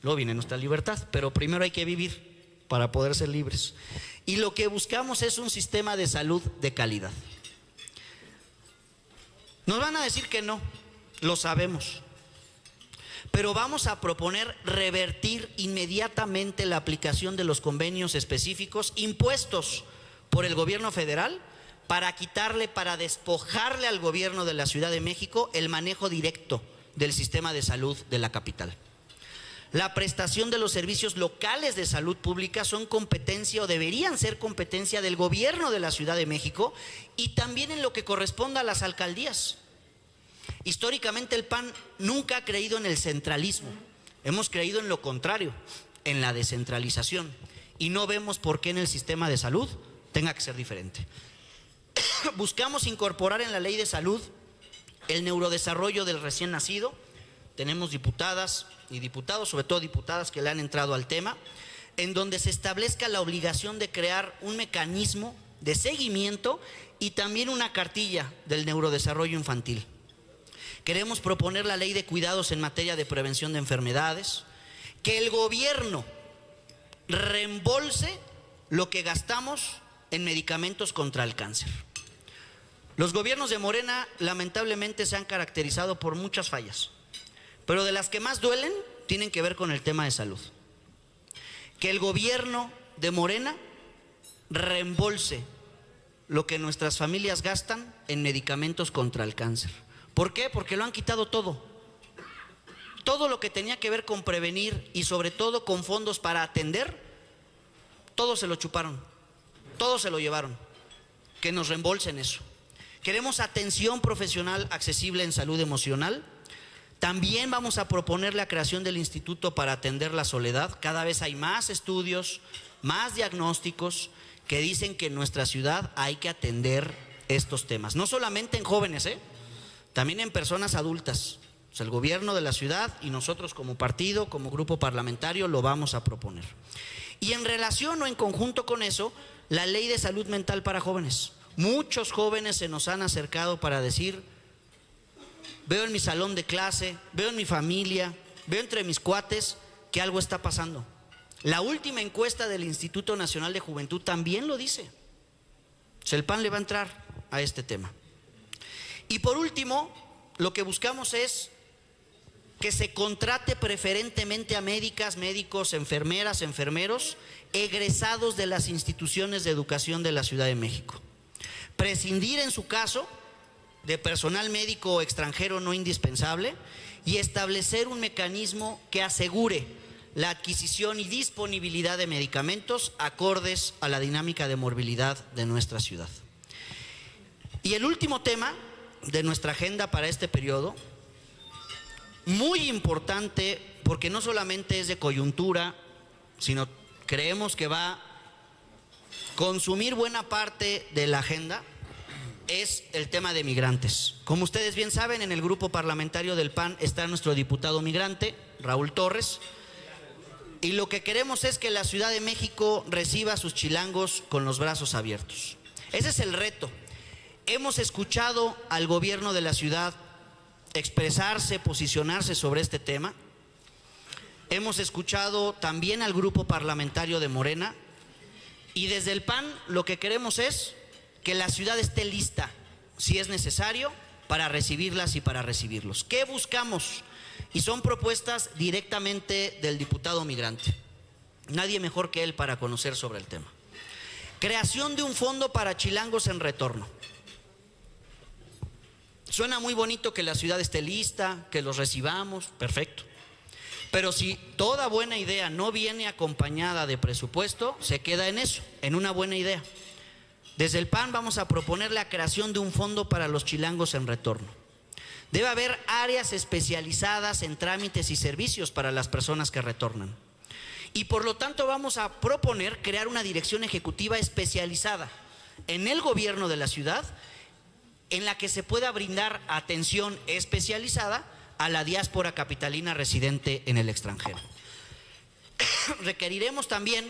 Luego viene nuestra libertad, pero primero hay que vivir para poder ser libres. Y lo que buscamos es un sistema de salud de calidad. Nos van a decir que no, lo sabemos, pero vamos a proponer revertir inmediatamente la aplicación de los convenios específicos impuestos por el gobierno federal para despojarle al gobierno de la Ciudad de México el manejo directo del sistema de salud de la capital. La prestación de los servicios locales de salud pública son competencia o deberían ser competencia del gobierno de la Ciudad de México y también en lo que corresponda a las alcaldías. Históricamente el PAN nunca ha creído en el centralismo, hemos creído en lo contrario, en la descentralización, y no vemos por qué en el sistema de salud tenga que ser diferente. Buscamos incorporar en la ley de salud el neurodesarrollo del recién nacido. Tenemos diputadas y diputados, sobre todo diputadas que le han entrado al tema, en donde se establezca la obligación de crear un mecanismo de seguimiento y también una cartilla del neurodesarrollo infantil. Queremos proponer la ley de cuidados en materia de prevención de enfermedades, que el gobierno reembolse lo que gastamos en medicamentos contra el cáncer. Los gobiernos de Morena lamentablemente se han caracterizado por muchas fallas, pero de las que más duelen tienen que ver con el tema de salud. Que el gobierno de Morena reembolse lo que nuestras familias gastan en medicamentos contra el cáncer. ¿Por qué? Porque lo han quitado todo. Todo lo que tenía que ver con prevenir y sobre todo con fondos para atender, todo se lo chuparon, todo se lo llevaron. Que nos reembolsen eso. Queremos atención profesional accesible en salud emocional. También vamos a proponer la creación del Instituto para Atender la Soledad. Cada vez hay más estudios, más diagnósticos que dicen que en nuestra ciudad hay que atender estos temas. No solamente en jóvenes, también en personas adultas. O sea, el gobierno de la ciudad y nosotros como partido, como grupo parlamentario, lo vamos a proponer. Y en relación o en conjunto con eso, la ley de salud mental para jóvenes. Muchos jóvenes se nos han acercado para decir: veo en mi salón de clase, veo en mi familia, veo entre mis cuates que algo está pasando. La última encuesta del Instituto Nacional de Juventud también lo dice. El PAN le va a entrar a este tema. Y por último, lo que buscamos es que se contrate preferentemente a médicas, médicos, enfermeras, enfermeros, egresados de las instituciones de educación de la Ciudad de México. Prescindir en su caso de personal médico extranjero no indispensable y establecer un mecanismo que asegure la adquisición y disponibilidad de medicamentos acordes a la dinámica de morbilidad de nuestra ciudad. Y el último tema de nuestra agenda para este periodo, muy importante porque no solamente es de coyuntura, sino creemos que va a consumir buena parte de la agenda, es el tema de migrantes. Como ustedes bien saben, en el grupo parlamentario del PAN está nuestro diputado migrante, Raúl Torres, y lo que queremos es que la Ciudad de México reciba a sus chilangos con los brazos abiertos. Ese es el reto. Hemos escuchado al gobierno de la ciudad expresarse, posicionarse sobre este tema. Hemos escuchado también al grupo parlamentario de Morena, y desde el PAN lo que queremos es que la ciudad esté lista, si es necesario, para recibirlas y para recibirlos. ¿Qué buscamos? Y son propuestas directamente del diputado migrante. Nadie mejor que él para conocer sobre el tema. Creación de un fondo para chilangos en retorno. Suena muy bonito que la ciudad esté lista, que los recibamos, perfecto. Pero si toda buena idea no viene acompañada de presupuesto, se queda en eso, en una buena idea. Desde el PAN vamos a proponer la creación de un fondo para los chilangos en retorno. Debe haber áreas especializadas en trámites y servicios para las personas que retornan. Y por lo tanto vamos a proponer crear una dirección ejecutiva especializada en el gobierno de la ciudad, en la que se pueda brindar atención especializada a la diáspora capitalina residente en el extranjero. Requeriremos también,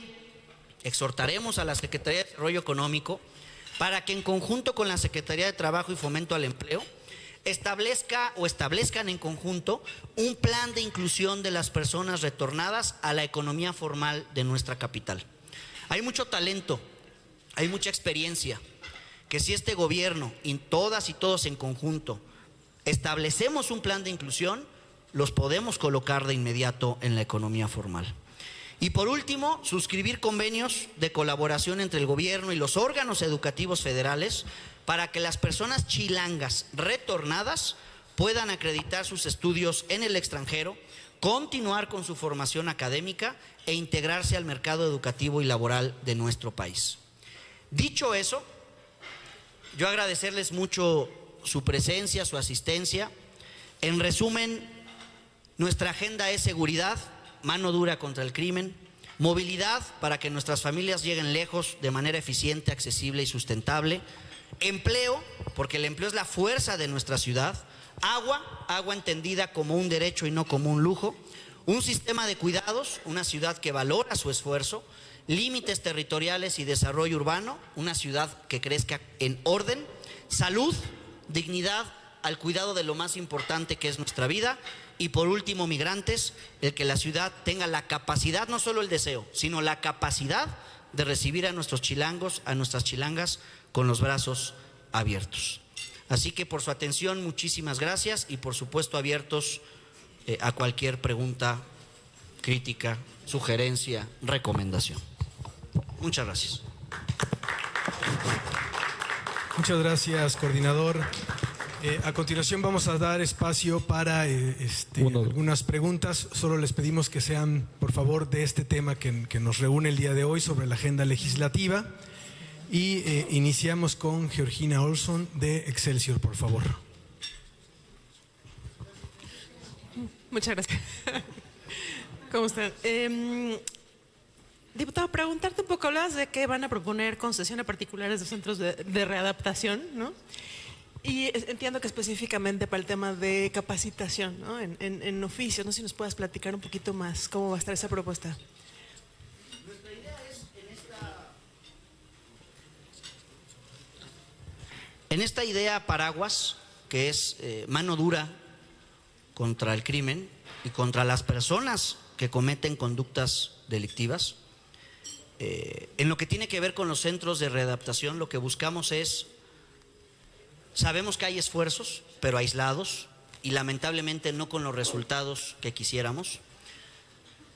exhortaremos a la Secretaría de Desarrollo Económico para que en conjunto con la Secretaría de Trabajo y Fomento al Empleo establezcan en conjunto un plan de inclusión de las personas retornadas a la economía formal de nuestra capital. Hay mucho talento, hay mucha experiencia, que si este gobierno y todas y todos en conjunto establecemos un plan de inclusión, los podemos colocar de inmediato en la economía formal. Y por último, suscribir convenios de colaboración entre el gobierno y los órganos educativos federales para que las personas chilangas retornadas puedan acreditar sus estudios en el extranjero, continuar con su formación académica e integrarse al mercado educativo y laboral de nuestro país. Dicho eso, yo agradecerles mucho su presencia, su asistencia. En resumen, nuestra agenda es seguridad, mano dura contra el crimen, movilidad para que nuestras familias lleguen lejos de manera eficiente, accesible y sustentable, empleo, porque el empleo es la fuerza de nuestra ciudad, agua entendida como un derecho y no como un lujo, un sistema de cuidados, una ciudad que valora su esfuerzo, límites territoriales y desarrollo urbano, una ciudad que crezca en orden, salud, dignidad al cuidado de lo más importante que es nuestra vida. Y por último, migrantes, el que la ciudad tenga la capacidad, no solo el deseo, sino la capacidad de recibir a nuestros chilangos, a nuestras chilangas, con los brazos abiertos. Así que por su atención, muchísimas gracias y por supuesto abiertos a cualquier pregunta, crítica, sugerencia, recomendación. Muchas gracias. Muchas gracias, coordinador. A continuación vamos a dar espacio para algunas preguntas. Solo les pedimos que sean, por favor, de este tema que nos reúne el día de hoy sobre la agenda legislativa. Y iniciamos con Georgina Olson de Excelsior, por favor. Muchas gracias. ¿Cómo están? Diputado, preguntarte un poco, hablabas de que van a proponer concesión a particulares de centros de readaptación, ¿no? Y entiendo que específicamente para el tema de capacitación, ¿no? En oficios, no sé si nos puedas platicar un poquito más cómo va a estar esa propuesta. Nuestra idea es en esta idea paraguas, que es mano dura contra el crimen y contra las personas que cometen conductas delictivas. En lo que tiene que ver con los centros de readaptación, lo que buscamos es, sabemos que hay esfuerzos, pero aislados y lamentablemente no con los resultados que quisiéramos.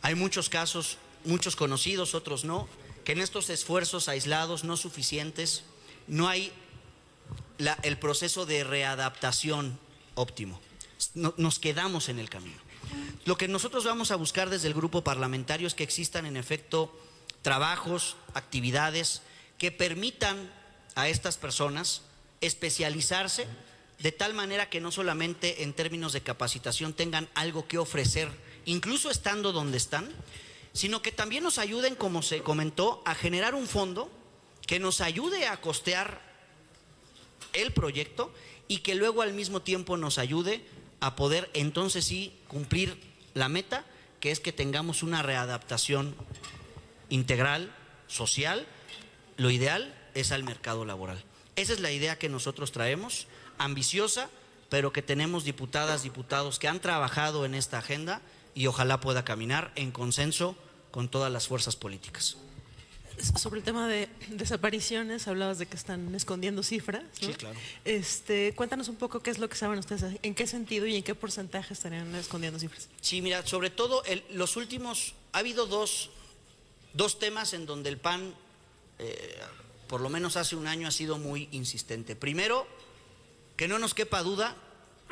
Hay muchos casos, muchos conocidos, otros no, que en estos esfuerzos aislados no suficientes no hay el proceso de readaptación óptimo. Nos quedamos en el camino. Lo que nosotros vamos a buscar desde el grupo parlamentario es que existan en efecto trabajos, actividades que permitan a estas personas especializarse de tal manera que no solamente en términos de capacitación tengan algo que ofrecer, incluso estando donde están, sino que también nos ayuden, como se comentó, a generar un fondo que nos ayude a costear el proyecto y que luego al mismo tiempo nos ayude a poder entonces sí cumplir la meta, que es que tengamos una readaptación integral, social. Lo ideal es al mercado laboral. Esa es la idea que nosotros traemos, ambiciosa, pero que tenemos diputadas, diputados que han trabajado en esta agenda y ojalá pueda caminar en consenso con todas las fuerzas políticas. Sobre el tema de desapariciones, hablabas de que están escondiendo cifras, ¿no? Sí, claro. Cuéntanos un poco qué es lo que saben ustedes, en qué sentido y en qué porcentaje estarían escondiendo cifras. Sí, mira, sobre todo los últimos, ha habido dos temas en donde el PAN, por lo menos hace un año, ha sido muy insistente. Primero, que no nos quepa duda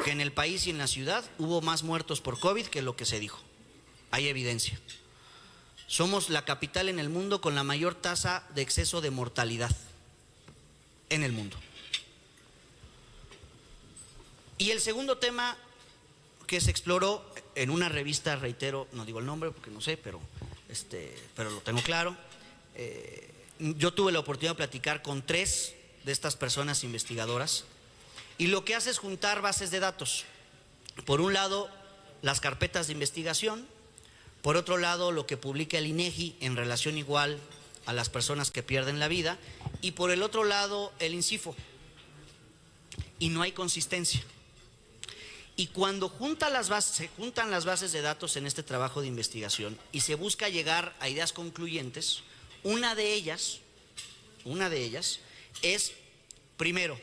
que en el país y en la ciudad hubo más muertos por COVID que lo que se dijo. Hay evidencia. Somos la capital en el mundo con la mayor tasa de exceso de mortalidad en el mundo. Y el segundo tema que se exploró en una revista, reitero, no digo el nombre porque no sé, pero lo tengo claro. Yo tuve la oportunidad de platicar con 3 de estas personas investigadoras y lo que hace es juntar bases de datos. Por un lado, las carpetas de investigación, por otro lado, lo que publica el INEGI en relación igual a las personas que pierden la vida, y por el otro lado, el INCIFO. Y no hay consistencia. Y cuando se juntan las bases de datos en este trabajo de investigación y se busca llegar a ideas concluyentes, una de ellas es, primero,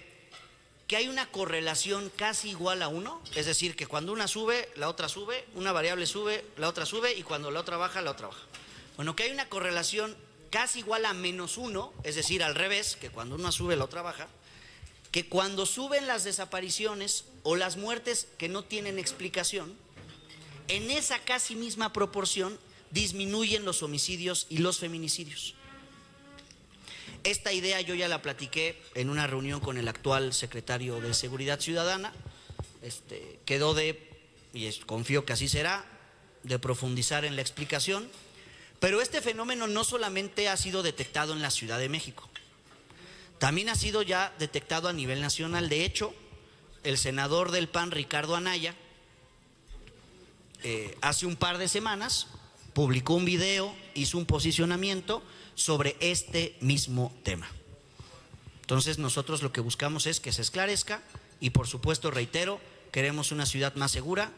que hay una correlación casi igual a 1, es decir, que cuando una sube, la otra sube, una variable sube, la otra sube, y cuando la otra baja, la otra baja. Bueno, que hay una correlación casi igual a -1, es decir, al revés, que cuando una sube, la otra baja, que cuando suben las desapariciones o las muertes que no tienen explicación, en esa casi misma proporción disminuyen los homicidios y los feminicidios. Esta idea yo ya la platiqué en una reunión con el actual secretario de Seguridad Ciudadana. Quedó y confío que así será, de profundizar en la explicación. Pero este fenómeno no solamente ha sido detectado en la Ciudad de México, también ha sido ya detectado a nivel nacional. De hecho, el senador del PAN, Ricardo Anaya, hace un par de semanas publicó un video, hizo un posicionamiento sobre este mismo tema. Entonces nosotros lo que buscamos es que se esclarezca y, por supuesto, reitero, queremos una ciudad más segura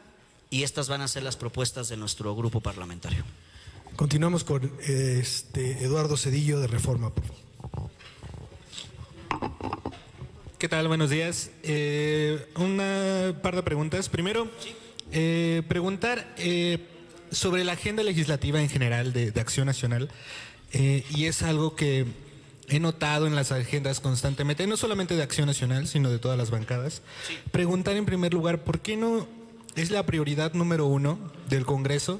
y estas van a ser las propuestas de nuestro grupo parlamentario. Continuamos con Eduardo Cedillo de Reforma, por favor. ¿Qué tal? Buenos días. Una par de preguntas. Primero, preguntar sobre la agenda legislativa en general de Acción Nacional, y es algo que he notado en las agendas constantemente, no solamente de Acción Nacional, sino de todas las bancadas. Sí. Preguntar en primer lugar, ¿por qué no es la prioridad número 1 del Congreso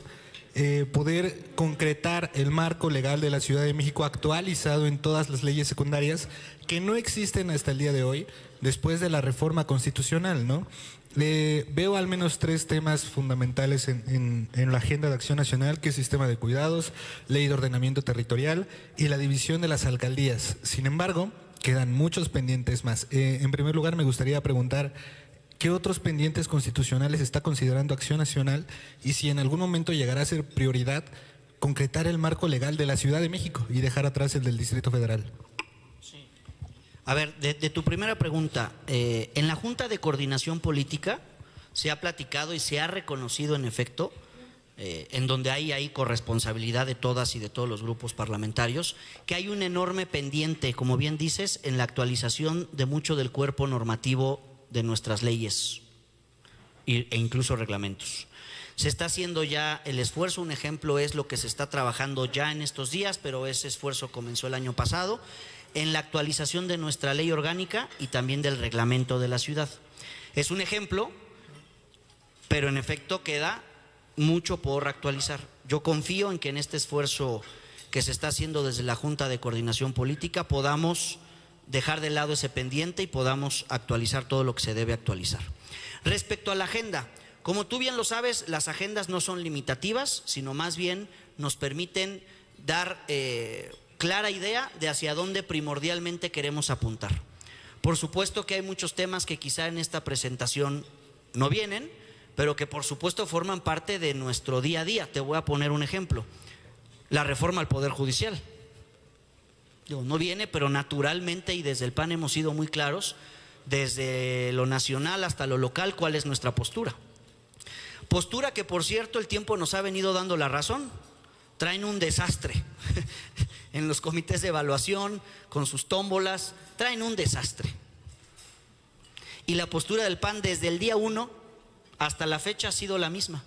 poder concretar el marco legal de la Ciudad de México actualizado en todas las leyes secundarias que no existen hasta el día de hoy, después de la reforma constitucional, ¿no? Veo al menos 3 temas fundamentales en la agenda de Acción Nacional, que es sistema de cuidados, ley de ordenamiento territorial y la división de las alcaldías. Sin embargo, quedan muchos pendientes más. En primer lugar, me gustaría preguntar, ¿qué otros pendientes constitucionales está considerando Acción Nacional y si en algún momento llegará a ser prioridad concretar el marco legal de la Ciudad de México y dejar atrás el del Distrito Federal? Sí. A ver, de tu primera pregunta, en la Junta de Coordinación Política se ha platicado y se ha reconocido en efecto, en donde hay corresponsabilidad de todas y de todos los grupos parlamentarios, que hay un enorme pendiente, como bien dices, en la actualización de mucho del cuerpo normativo de nuestras leyes e incluso reglamentos. Se está haciendo ya el esfuerzo, un ejemplo es lo que se está trabajando ya en estos días, pero ese esfuerzo comenzó el año pasado, en la actualización de nuestra ley orgánica y también del reglamento de la ciudad. Es un ejemplo, pero en efecto queda mucho por actualizar. Yo confío en que en este esfuerzo que se está haciendo desde la Junta de Coordinación Política podamos dejar de lado ese pendiente y podamos actualizar todo lo que se debe actualizar. Respecto a la agenda, como tú bien lo sabes, las agendas no son limitativas, sino más bien nos permiten dar clara idea de hacia dónde primordialmente queremos apuntar. Por supuesto que hay muchos temas que quizá en esta presentación no vienen, pero que por supuesto forman parte de nuestro día a día. Te voy a poner un ejemplo: la reforma al Poder Judicial. No viene, pero naturalmente y desde el PAN hemos sido muy claros, desde lo nacional hasta lo local, cuál es nuestra postura. Postura que, por cierto, el tiempo nos ha venido dando la razón. Traen un desastre en los comités de evaluación, con sus tómbolas, traen un desastre. Y la postura del PAN desde el día 1 hasta la fecha ha sido la misma.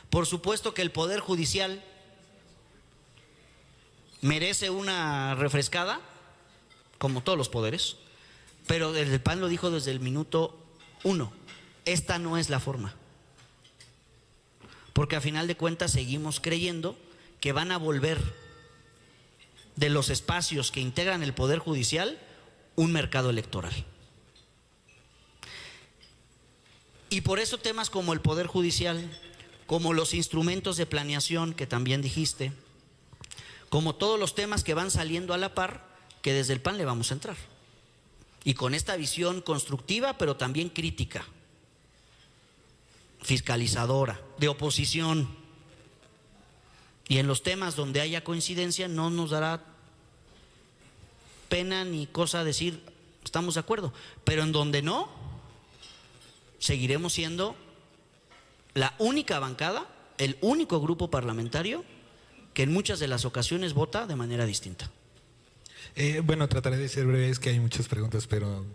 Por supuesto que el Poder Judicial merece una refrescada, como todos los poderes, pero el PAN lo dijo desde el minuto 1, esta no es la forma. Porque a final de cuentas seguimos creyendo que van a volver de los espacios que integran el Poder Judicial un mercado electoral. Y por eso temas como el Poder Judicial, como los instrumentos de planeación que también dijiste, como todos los temas que van saliendo a la par, que desde el PAN le vamos a entrar. Y con esta visión constructiva, pero también crítica, fiscalizadora, de oposición. Y en los temas donde haya coincidencia no nos dará pena ni cosa decir estamos de acuerdo, pero en donde no, seguiremos siendo la única bancada, el único grupo parlamentario que en muchas de las ocasiones vota de manera distinta. Bueno, trataré de ser breve, es que hay muchas preguntas, pero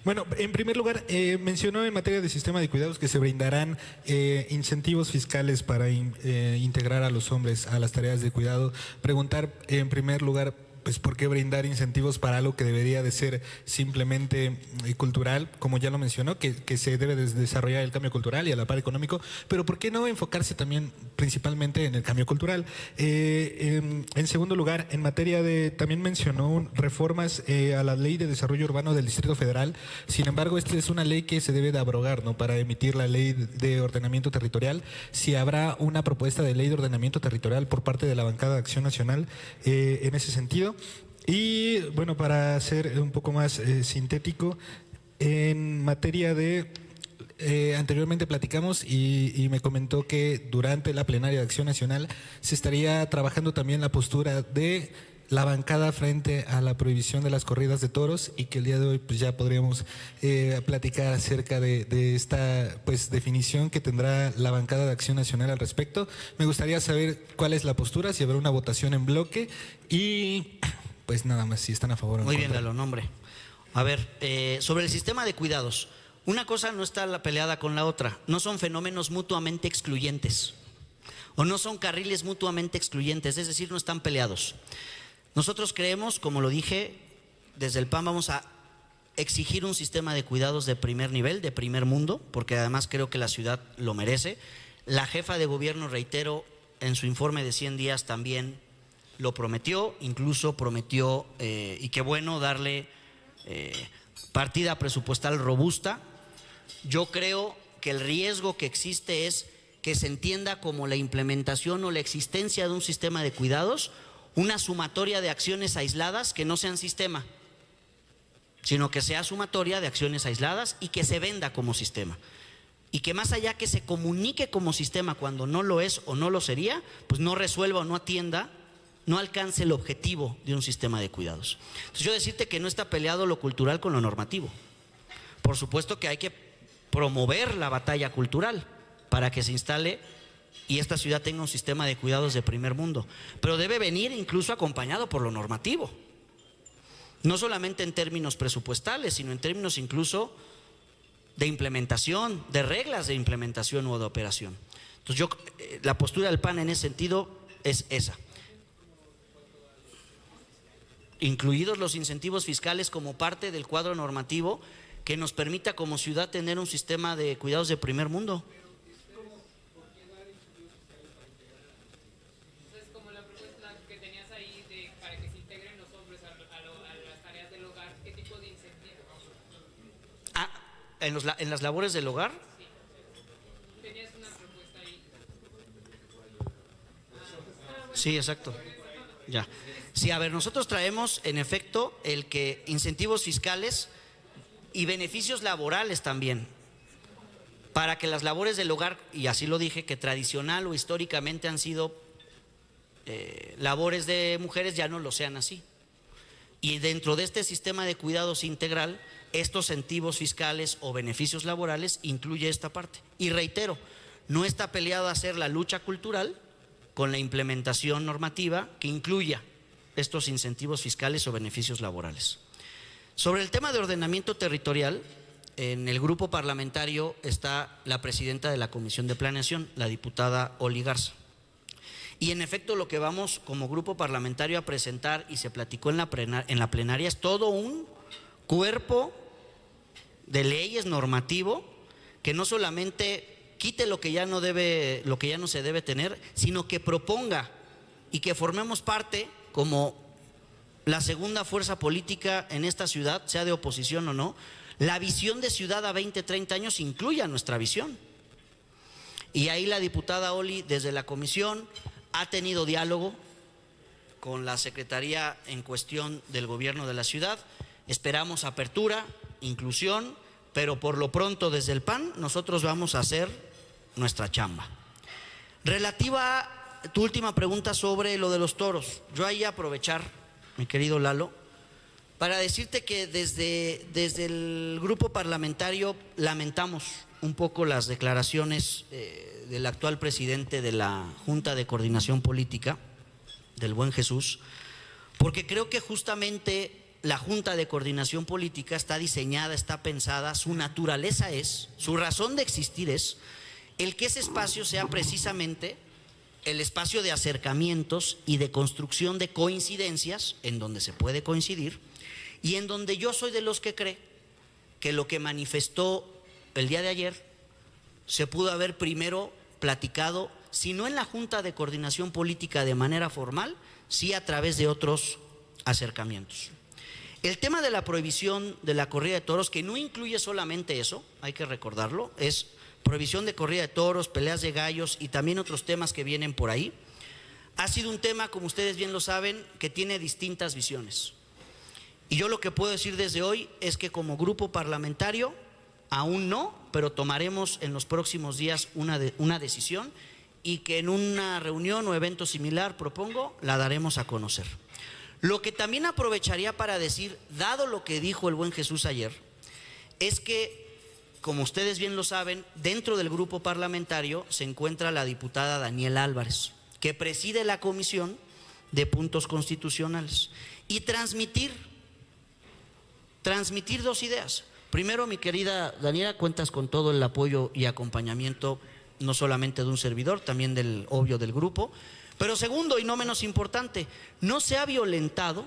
bueno, en primer lugar, mencionó en materia de sistema de cuidados que se brindarán incentivos fiscales para integrar a los hombres a las tareas de cuidado. Preguntar, en primer lugar, pues ¿por qué brindar incentivos para algo que debería de ser simplemente cultural? Como ya lo mencionó, que se debe de desarrollar el cambio cultural y a la par económico, pero ¿por qué no enfocarse también principalmente en el cambio cultural? En segundo lugar, en materia de, también mencionó reformas a la Ley de Desarrollo Urbano del Distrito Federal. Sin embargo, esta es una ley que se debe de abrogar, ¿no?, para emitir la Ley de Ordenamiento Territorial. Si habrá una propuesta de Ley de Ordenamiento Territorial por parte de la bancada de Acción Nacional en ese sentido. Y bueno, para ser un poco más sintético, en materia de, anteriormente platicamos y me comentó que durante la plenaria de Acción Nacional se estaría trabajando también la postura de la bancada frente a la prohibición de las corridas de toros, y que el día de hoy pues ya podríamos platicar acerca de esta pues definición que tendrá la bancada de Acción Nacional al respecto. Me gustaría saber cuál es la postura, si habrá una votación en bloque y pues nada más, si están a favor o en Muy contra. bien, Lalo, nombre. A ver, sobre el sistema de cuidados, una cosa no está la peleada con la otra, no son fenómenos mutuamente excluyentes o no son carriles mutuamente excluyentes, es decir, no están peleados. Nosotros creemos, como lo dije, desde el PAN vamos a exigir un sistema de cuidados de primer nivel, de primer mundo, porque además creo que la ciudad lo merece. La jefa de gobierno, reitero, en su informe de 100 días también lo prometió, incluso prometió, y qué bueno, darle partida presupuestal robusta. Yo creo que el riesgo que existe es que se entienda como la implementación o la existencia de un sistema de cuidados una sumatoria de acciones aisladas que no sean sistema, sino que sea sumatoria de acciones aisladas y que se venda como sistema. Y que más allá que se comunique como sistema cuando no lo es o no lo sería, pues no resuelva o no atienda, no alcance el objetivo de un sistema de cuidados. Entonces yo decirte que no está peleado lo cultural con lo normativo. Por supuesto que hay que promover la batalla cultural para que se instale y esta ciudad tenga un sistema de cuidados de primer mundo, pero debe venir incluso acompañado por lo normativo, no solamente en términos presupuestales, sino en términos incluso de implementación, de reglas de implementación o de operación. Entonces la postura del PAN en ese sentido es esa, incluidos los incentivos fiscales como parte del cuadro normativo que nos permita como ciudad tener un sistema de cuidados de primer mundo. En las labores del hogar. Tenías una propuesta ahí. Sí, exacto. Ya. Sí, a ver, nosotros traemos en efecto el que incentivos fiscales y beneficios laborales también, para que las labores del hogar, y así lo dije, que tradicional o históricamente han sido labores de mujeres, ya no lo sean así. Y dentro de este sistema de cuidados integral, estos incentivos fiscales o beneficios laborales incluye esta parte. Y reitero, no está peleado a hacer la lucha cultural con la implementación normativa que incluya estos incentivos fiscales o beneficios laborales. Sobre el tema de ordenamiento territorial, en el grupo parlamentario está la presidenta de la Comisión de Planeación, la diputada Oli Garza. Y en efecto lo que vamos como grupo parlamentario a presentar, y se platicó en la plenaria, es todo un cuerpo de leyes normativo que no solamente quite lo que ya no se debe tener, sino que proponga y que formemos parte como la segunda fuerza política en esta ciudad, sea de oposición o no, La visión de ciudad a 20, 30 años incluye nuestra visión. Y ahí la diputada Oli, desde la comisión, ha tenido diálogo con la Secretaría en cuestión del gobierno de la ciudad. Esperamos apertura, inclusión, pero por lo pronto desde el PAN nosotros vamos a hacer nuestra chamba. Relativa a tu última pregunta sobre lo de los toros, yo ahí aprovechar, mi querido Lalo, para decirte que desde el grupo parlamentario lamentamos un poco las declaraciones del actual presidente de la Junta de Coordinación Política, del buen Jesús, porque creo que justamente la Junta de Coordinación Política está diseñada, está pensada, su naturaleza es, su razón de existir es el que ese espacio sea precisamente el espacio de acercamientos y de construcción de coincidencias en donde se puede coincidir y en donde yo soy de los que cree que lo que manifestó el día de ayer se pudo haber primero platicado, si no en la Junta de Coordinación Política de manera formal, sí a través de otros acercamientos. El tema de la prohibición de la corrida de toros, que no incluye solamente eso, hay que recordarlo, es prohibición de corrida de toros, peleas de gallos y también otros temas que vienen por ahí. Ha sido un tema, como ustedes bien lo saben, que tiene distintas visiones. Y yo lo que puedo decir desde hoy es que como grupo parlamentario, aún no, pero tomaremos en los próximos días una decisión y que en una reunión o evento similar, propongo, la daremos a conocer. Lo que también aprovecharía para decir, dado lo que dijo el buen Jesús ayer, es que, como ustedes bien lo saben, dentro del grupo parlamentario se encuentra la diputada Daniela Álvarez, que preside la Comisión de Puntos Constitucionales, y transmitir dos ideas. Primero, mi querida Daniela, cuentas con todo el apoyo y acompañamiento, no solamente de un servidor, también del grupo. Pero segundo, y no menos importante, no se ha violentado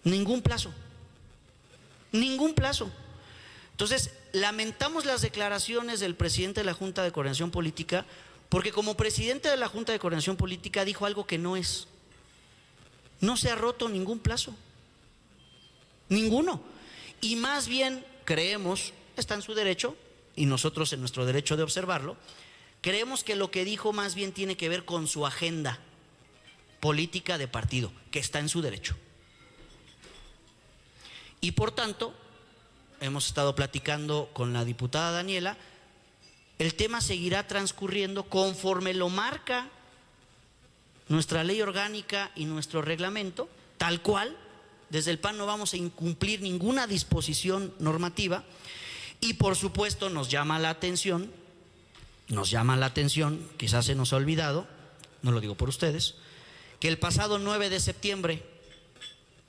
ningún plazo. Ningún plazo. Entonces, lamentamos las declaraciones del presidente de la Junta de Coordinación Política, porque como presidente de la Junta de Coordinación Política dijo algo que no es. No se ha roto ningún plazo. Ninguno. Y más bien creemos, está en su derecho, y nosotros en nuestro derecho de observarlo, creemos que lo que dijo más bien tiene que ver con su agenda política de partido, que está en su derecho. Y por tanto, hemos estado platicando con la diputada Daniela, el tema seguirá transcurriendo conforme lo marca nuestra ley orgánica y nuestro reglamento, tal cual. Desde el PAN no vamos a incumplir ninguna disposición normativa y por supuesto nos llama la atención, quizás se nos ha olvidado, no lo digo por ustedes, que el pasado 9 de septiembre,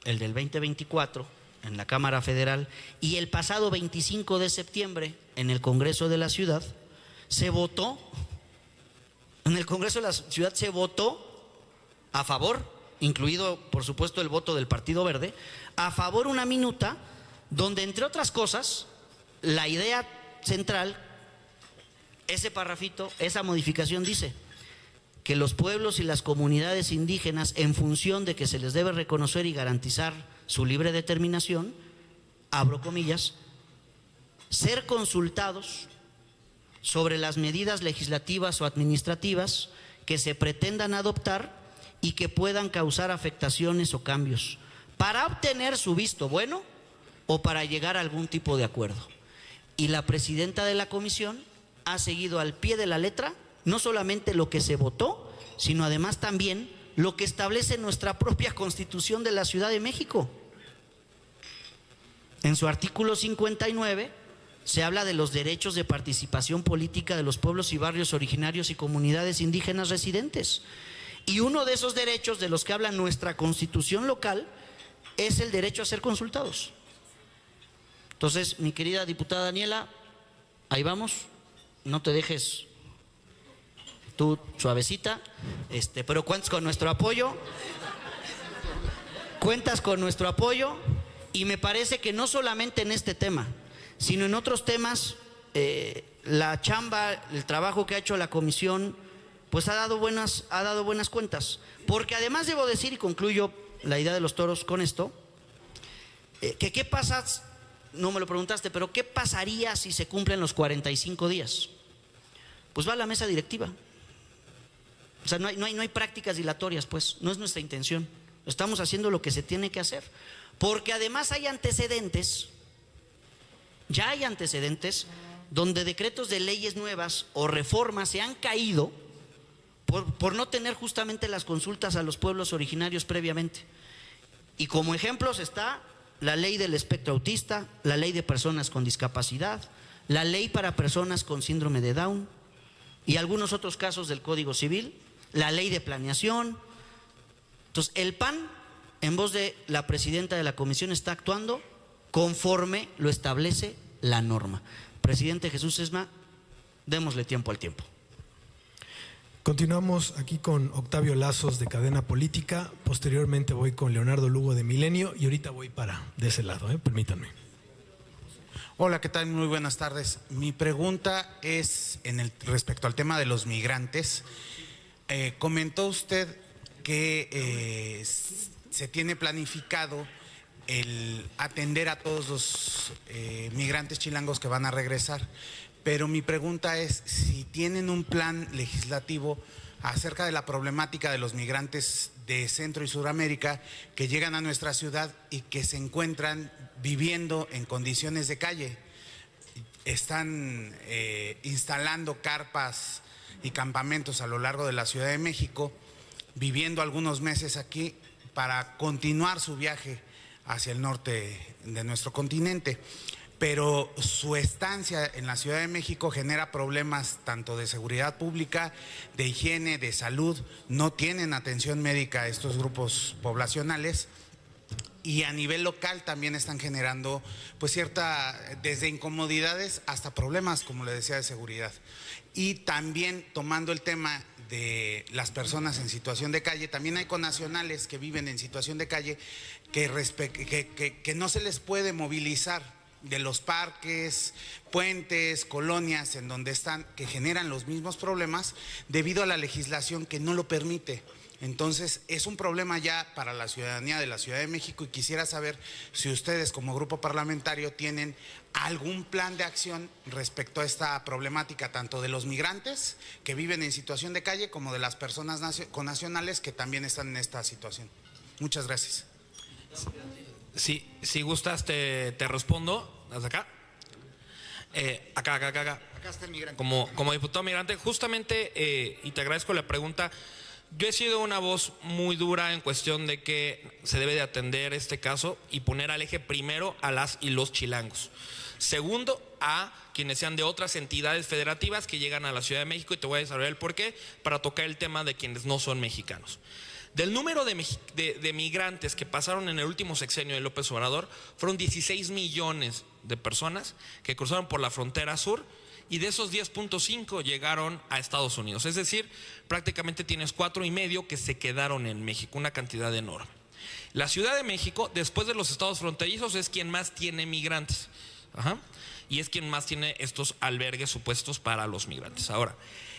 el del 2024, en la Cámara Federal, y el pasado 25 de septiembre, en el Congreso de la Ciudad, se votó, en el Congreso de la Ciudad se votó a favor, incluido por supuesto el voto del Partido Verde, a favor una minuta donde entre otras cosas la idea central, ese parrafito, esa modificación dice que los pueblos y las comunidades indígenas, en función de que se les debe reconocer y garantizar su libre determinación, abro comillas, ser consultados sobre las medidas legislativas o administrativas que se pretendan adoptar y que puedan causar afectaciones o cambios para obtener su visto bueno o para llegar a algún tipo de acuerdo. Y la presidenta de la comisión ha seguido al pie de la letra no solamente lo que se votó, sino además también lo que establece nuestra propia Constitución de la Ciudad de México. En su artículo 59 se habla de los derechos de participación política de los pueblos y barrios originarios y comunidades indígenas residentes. Y uno de esos derechos de los que habla nuestra Constitución local es el derecho a ser consultados. Entonces, mi querida diputada Daniela, ahí vamos, no te dejes tú suavecita, pero cuentas con nuestro apoyo. Cuentas con nuestro apoyo y me parece que no solamente en este tema, sino en otros temas, la chamba, el trabajo que ha hecho la comisión, pues ha dado buenas cuentas. Porque además debo decir, y concluyo la idea de los toros con esto, ¿Qué pasa? No me lo preguntaste, pero ¿qué pasaría si se cumplen los 45 días? Pues va a la mesa directiva. O sea, no hay prácticas dilatorias, pues, no es nuestra intención. Estamos haciendo lo que se tiene que hacer. Porque además hay antecedentes, ya hay antecedentes donde decretos de leyes nuevas o reformas se han caído por no tener justamente las consultas a los pueblos originarios previamente. Y como ejemplos está la ley del espectro autista, la ley de personas con discapacidad, la ley para personas con síndrome de Down y algunos otros casos del Código Civil, la ley de planeación. Entonces, el PAN, en voz de la presidenta de la comisión, está actuando conforme lo establece la norma. Presidente Jesús Sesma, démosle tiempo al tiempo. Continuamos aquí con Octavio Lazos de Cadena Política, posteriormente voy con Leonardo Lugo de Milenio y ahorita voy de ese lado, permítanme. Hola, ¿qué tal? Muy buenas tardes. Mi pregunta es respecto al tema de los migrantes. Comentó usted que se tiene planificado el atender a todos los migrantes chilangos que van a regresar. Pero mi pregunta es si tienen un plan legislativo acerca de la problemática de los migrantes de Centro y Suramérica que llegan a nuestra ciudad y que se encuentran viviendo en condiciones de calle. Están instalando carpas y campamentos a lo largo de la Ciudad de México, viviendo algunos meses aquí para continuar su viaje hacia el norte de nuestro continente. Pero su estancia en la Ciudad de México genera problemas tanto de seguridad pública, de higiene, de salud. No tienen atención médica estos grupos poblacionales y a nivel local también están generando pues desde incomodidades hasta problemas, como le decía, de seguridad. Y también tomando el tema de las personas en situación de calle, también hay connacionales que viven en situación de calle que no se les puede movilizar de los parques, puentes, colonias en donde están, que generan los mismos problemas debido a la legislación que no lo permite. Entonces es un problema ya para la ciudadanía de la Ciudad de México y quisiera saber si ustedes como grupo parlamentario tienen algún plan de acción respecto a esta problemática, tanto de los migrantes que viven en situación de calle como de las personas connacionales que también están en esta situación. Muchas gracias. Sí, si gustas te respondo desde acá. Acá. Acá está el migrante. Como diputado migrante, justamente, y te agradezco la pregunta, yo he sido una voz muy dura en cuestión de que se debe de atender este caso y poner al eje primero a las y los chilangos. Segundo, a quienes sean de otras entidades federativas que llegan a la Ciudad de México, y te voy a desarrollar el porqué para tocar el tema de quienes no son mexicanos. Del número de migrantes que pasaron en el último sexenio de López Obrador, fueron 16 millones de personas que cruzaron por la frontera sur y de esos 10.5 llegaron a Estados Unidos. Es decir, prácticamente tienes 4.5 que se quedaron en México, una cantidad enorme. La Ciudad de México, después de los estados fronterizos, es quien más tiene migrantes. Y es quien más tiene estos albergues supuestos para los migrantes. Ahora,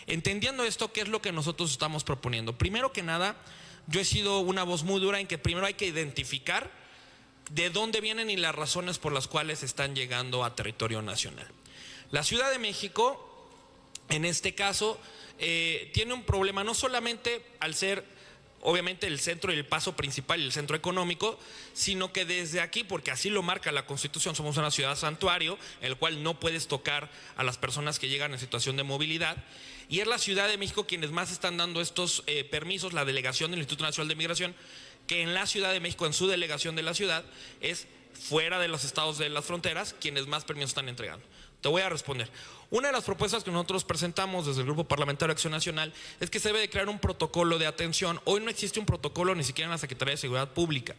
entendiendo esto, ¿qué es lo que nosotros estamos proponiendo? Primero que nada, yo he sido una voz muy dura en que primero hay que identificar de dónde vienen y las razones por las cuales están llegando a territorio nacional. La Ciudad de México, en este caso, tiene un problema no solamente al ser obviamente el centro y el paso principal y el centro económico, sino que desde aquí, porque así lo marca la Constitución, somos una ciudad santuario, en el cual no puedes tocar a las personas que llegan en situación de movilidad, y es la Ciudad de México quienes más están dando estos permisos, la delegación del Instituto Nacional de Migración, que en la Ciudad de México, en su delegación de la ciudad, es fuera de los estados de las fronteras quienes más permisos están entregando. Te voy a responder. Una de las propuestas que nosotros presentamos desde el Grupo Parlamentario de Acción Nacional es que se debe de crear un protocolo de atención. Hoy no existe un protocolo ni siquiera en la Secretaría de Seguridad Pública.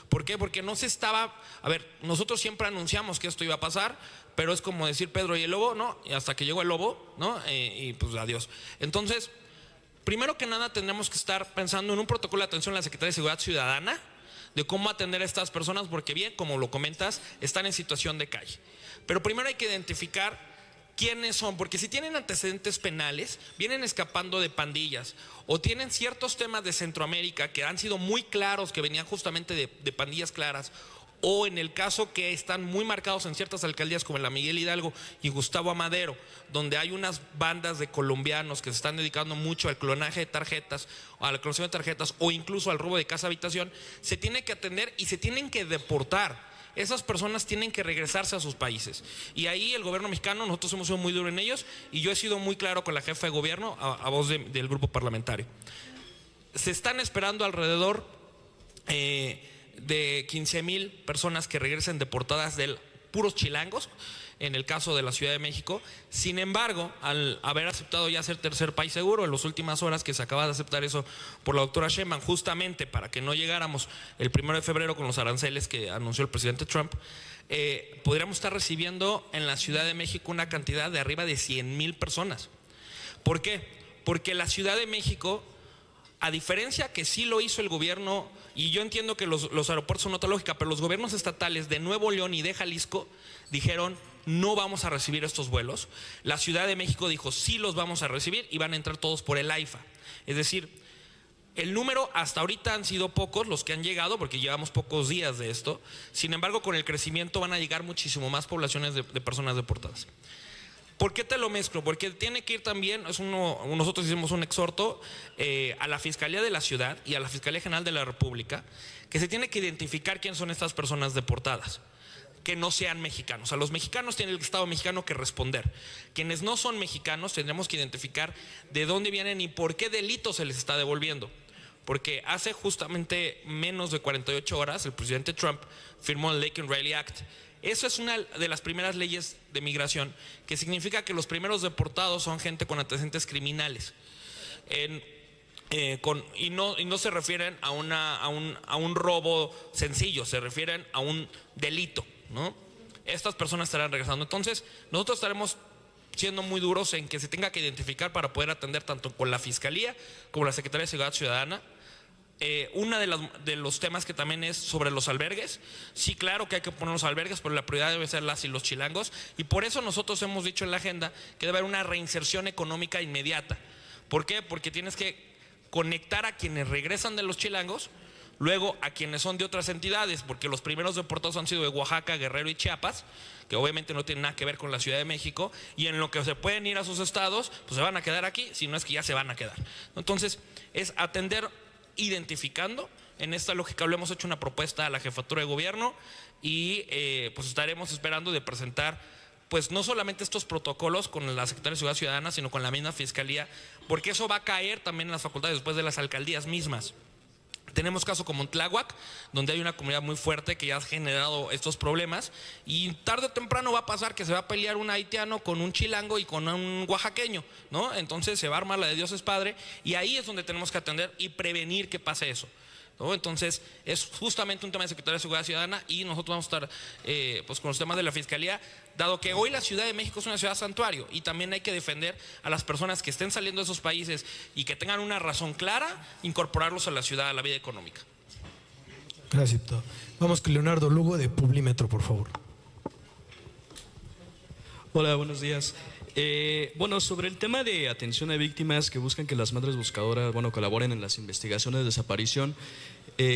¿Por qué? Porque no se estaba... A ver, nosotros siempre anunciamos que esto iba a pasar, pero es como decir Pedro y el lobo, ¿no? Y hasta que llegó el lobo, ¿no? Y pues adiós. Entonces, primero que nada tendremos que estar pensando en un protocolo de atención en la Secretaría de Seguridad Ciudadana de cómo atender a estas personas, porque bien, como lo comentas, están en situación de calle. Pero primero hay que identificar quiénes son, porque si tienen antecedentes penales, vienen escapando de pandillas o tienen ciertos temas de Centroamérica que han sido muy claros, que venían justamente de pandillas claras, o en el caso que están muy marcados en ciertas alcaldías como en la Miguel Hidalgo y Gustavo Amadero, donde hay unas bandas de colombianos que se están dedicando mucho al clonaje de tarjetas, a la clonación de tarjetas o incluso al robo de casa habitación, se tiene que atender y se tienen que deportar. Esas personas tienen que regresarse a sus países. Y ahí el gobierno mexicano, nosotros hemos sido muy duros en ellos, y yo he sido muy claro con la jefa de gobierno a voz del grupo parlamentario. Se están esperando alrededor de 15,000 personas que regresen deportadas de puros chilangos, en el caso de la Ciudad de México. Sin embargo, al haber aceptado ya ser tercer país seguro, en las últimas horas que se acaba de aceptar eso por la doctora Sheinbaum, justamente para que no llegáramos el 1 de febrero con los aranceles que anunció el presidente Trump, podríamos estar recibiendo en la Ciudad de México una cantidad de arriba de 100,000 personas. ¿Por qué? Porque la Ciudad de México, a diferencia que sí lo hizo el gobierno, y yo entiendo que los aeropuertos son otra lógica, pero los gobiernos estatales de Nuevo León y de Jalisco dijeron: no vamos a recibir estos vuelos. La Ciudad de México dijo: sí los vamos a recibir, y van a entrar todos por el AIFA. Es decir, el número hasta ahorita han sido pocos los que han llegado, porque llevamos pocos días de esto. Sin embargo, con el crecimiento van a llegar muchísimo más poblaciones de personas deportadas. ¿Por qué te lo mezclo? Porque tiene que ir también, nosotros hicimos un exhorto a la Fiscalía de la Ciudad y a la Fiscalía General de la República, que se tiene que identificar quién son estas personas deportadas, que no sean mexicanos. A los mexicanos tiene el Estado mexicano que responder. Quienes no son mexicanos tendremos que identificar de dónde vienen y por qué delito se les está devolviendo. Porque hace justamente menos de 48 horas el presidente Trump firmó el Laken Riley Act. Eso es una de las primeras leyes de migración, que significa que los primeros deportados son gente con antecedentes criminales. Y no se refieren a un robo sencillo, se refieren a un delito, ¿no? Estas personas estarán regresando. Entonces, nosotros estaremos siendo muy duros en que se tenga que identificar para poder atender tanto con la Fiscalía como la Secretaría de Seguridad Ciudadana. Uno de los temas que también es sobre los albergues. Sí, claro que hay que poner los albergues, pero la prioridad debe ser las y los chilangos, y por eso nosotros hemos dicho en la agenda que debe haber una reinserción económica inmediata. ¿Por qué? Porque tienes que conectar a quienes regresan de los chilangos, luego a quienes son de otras entidades, porque los primeros deportados han sido de Oaxaca, Guerrero y Chiapas, que obviamente no tienen nada que ver con la Ciudad de México, y en lo que se pueden ir a sus estados, pues se van a quedar aquí, si no es que ya se van a quedar. Entonces, es atender identificando. En esta lógica le hemos hecho una propuesta a la jefatura de gobierno y pues estaremos esperando de presentar pues no solamente estos protocolos con la Secretaría de Seguridad Ciudadana, sino con la misma Fiscalía, porque eso va a caer también en las facultades después de las alcaldías mismas. Tenemos caso como en Tláhuac, donde hay una comunidad muy fuerte que ya ha generado estos problemas, y tarde o temprano va a pasar que se va a pelear un haitiano con un chilango y con un oaxaqueño, ¿no? Entonces se va a armar la de Dios es Padre, y ahí es donde tenemos que atender y prevenir que pase eso, ¿no? Entonces es justamente un tema de Secretaría de Seguridad Ciudadana, y nosotros vamos a estar pues con los temas de la Fiscalía, dado que hoy la Ciudad de México es una ciudad santuario, y también hay que defender a las personas que estén saliendo de esos países y que tengan una razón clara, incorporarlos a la ciudad, a la vida económica. Gracias, diputado. Vamos con Leonardo Lugo de Publimetro, por favor. Hola, buenos días. Bueno, sobre el tema de atención a víctimas que buscan que las madres buscadoras, colaboren en las investigaciones de desaparición,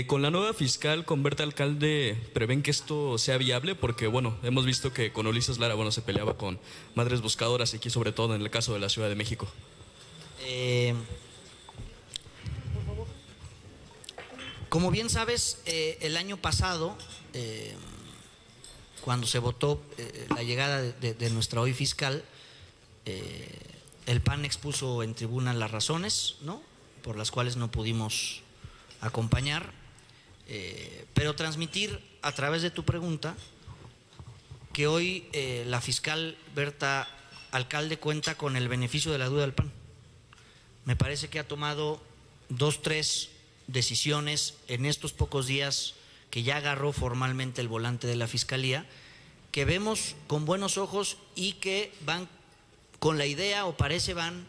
con la nueva fiscal, con Berta Alcalde, ¿prevén que esto sea viable? Porque, hemos visto que con Ulises Lara, se peleaba con madres buscadoras, aquí sobre todo en el caso de la Ciudad de México. Como bien sabes, el año pasado, cuando se votó la llegada de nuestra hoy fiscal, el PAN expuso en tribuna las razones, ¿no?, por las cuales no pudimos acompañar, pero transmitir a través de tu pregunta que hoy la fiscal Berta Alcalde cuenta con el beneficio de la duda del PAN. Me parece que ha tomado 2, 3 decisiones en estos pocos días que ya agarró formalmente el volante de la Fiscalía, que vemos con buenos ojos y que van con la idea, o parece van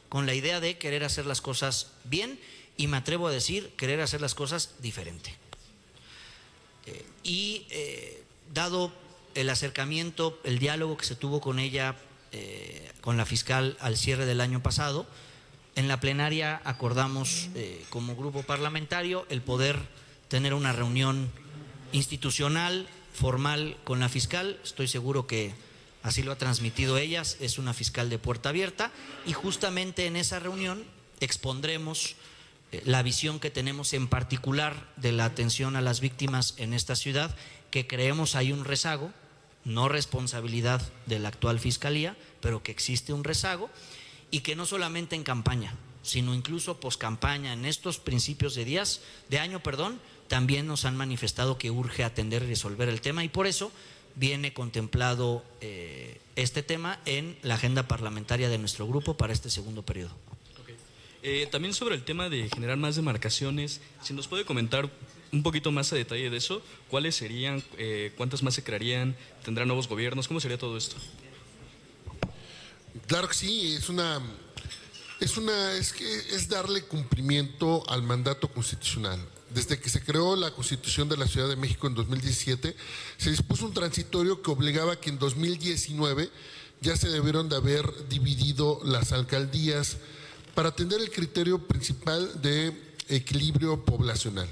con la idea de querer hacer las cosas bien, y me atrevo a decir, querer hacer las cosas diferente. Dado el acercamiento, el diálogo que se tuvo con ella, con la fiscal al cierre del año pasado, en la plenaria acordamos como grupo parlamentario el poder tener una reunión institucional, formal con la fiscal. Estoy seguro que así lo ha transmitido ellas, es una fiscal de puerta abierta, y justamente en esa reunión expondremos la visión que tenemos en particular de la atención a las víctimas en esta ciudad, que creemos hay un rezago, no responsabilidad de la actual fiscalía, pero que existe un rezago, y que no solamente en campaña, sino incluso poscampaña, en estos principios de año, también nos han manifestado que urge atender y resolver el tema, y por eso viene contemplado este tema en la agenda parlamentaria de nuestro grupo para este segundo periodo. También sobre el tema de generar más demarcaciones, si nos puede comentar un poquito más a detalle de eso, ¿cuáles serían, cuántas más se crearían, tendrán nuevos gobiernos, cómo sería todo esto? Claro que sí, es darle cumplimiento al mandato constitucional. Desde que se creó la Constitución de la Ciudad de México en 2017, se dispuso un transitorio que obligaba a que en 2019 ya se debieron de haber dividido las alcaldías para atender el criterio principal de equilibrio poblacional.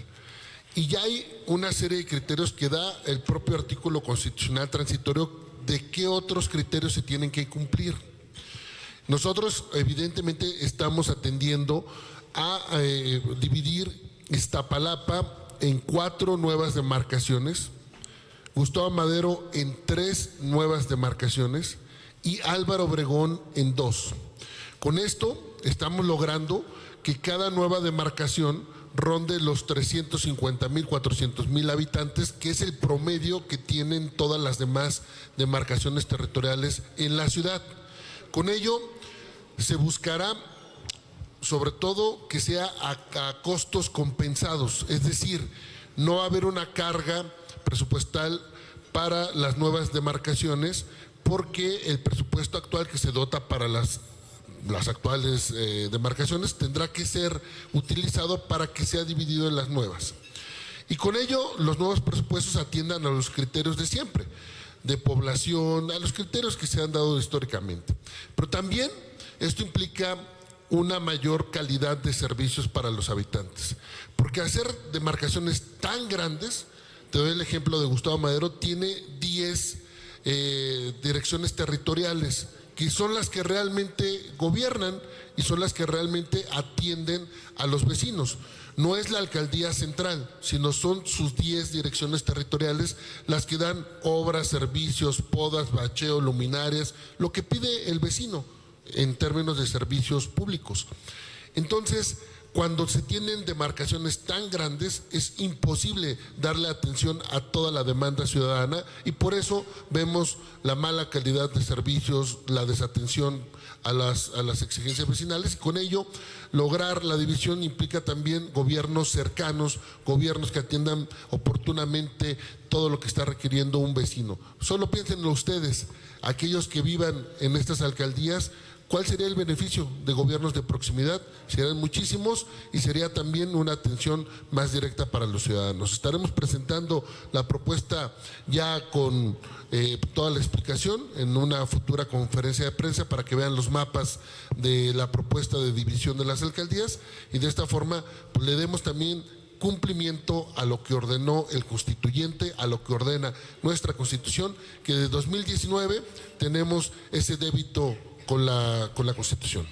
Y ya hay una serie de criterios que da el propio artículo constitucional transitorio de qué otros criterios se tienen que cumplir. Nosotros evidentemente estamos atendiendo a dividir Iztapalapa en 4 nuevas demarcaciones, Gustavo Madero en 3 nuevas demarcaciones y Álvaro Obregón en 2. Con esto estamos logrando que cada nueva demarcación ronde los 350,000, 400,000 habitantes, que es el promedio que tienen todas las demás demarcaciones territoriales en la ciudad. Con ello se buscará sobre todo que sea a costos compensados, es decir, no va a haber una carga presupuestal para las nuevas demarcaciones, porque el presupuesto actual que se dota para las actuales demarcaciones tendrá que ser utilizado para que sea dividido en las nuevas. Y con ello los nuevos presupuestos atiendan a los criterios de siempre, de población, a los criterios que se han dado históricamente. Pero también esto implica una mayor calidad de servicios para los habitantes, porque hacer demarcaciones tan grandes, te doy el ejemplo de Gustavo Madero, tiene 10 direcciones territoriales, que son las que realmente gobiernan y son las que realmente atienden a los vecinos. No es la alcaldía central, sino son sus 10 direcciones territoriales las que dan obras, servicios, podas, bacheo, luminarias, lo que pide el vecino en términos de servicios públicos. Entonces, cuando se tienen demarcaciones tan grandes, es imposible darle atención a toda la demanda ciudadana, y por eso vemos la mala calidad de servicios, la desatención a las exigencias vecinales, y con ello lograr la división implica también gobiernos cercanos, gobiernos que atiendan oportunamente todo lo que está requiriendo un vecino. Solo piénsenlo ustedes, aquellos que vivan en estas alcaldías, ¿cuál sería el beneficio de gobiernos de proximidad? Serían muchísimos, y sería también una atención más directa para los ciudadanos. Estaremos presentando la propuesta ya con toda la explicación en una futura conferencia de prensa para que vean los mapas de la propuesta de división de las alcaldías, y de esta forma pues, le demos también cumplimiento a lo que ordenó el constituyente, a lo que ordena nuestra Constitución, que de 2019 tenemos ese débito con la Constitución.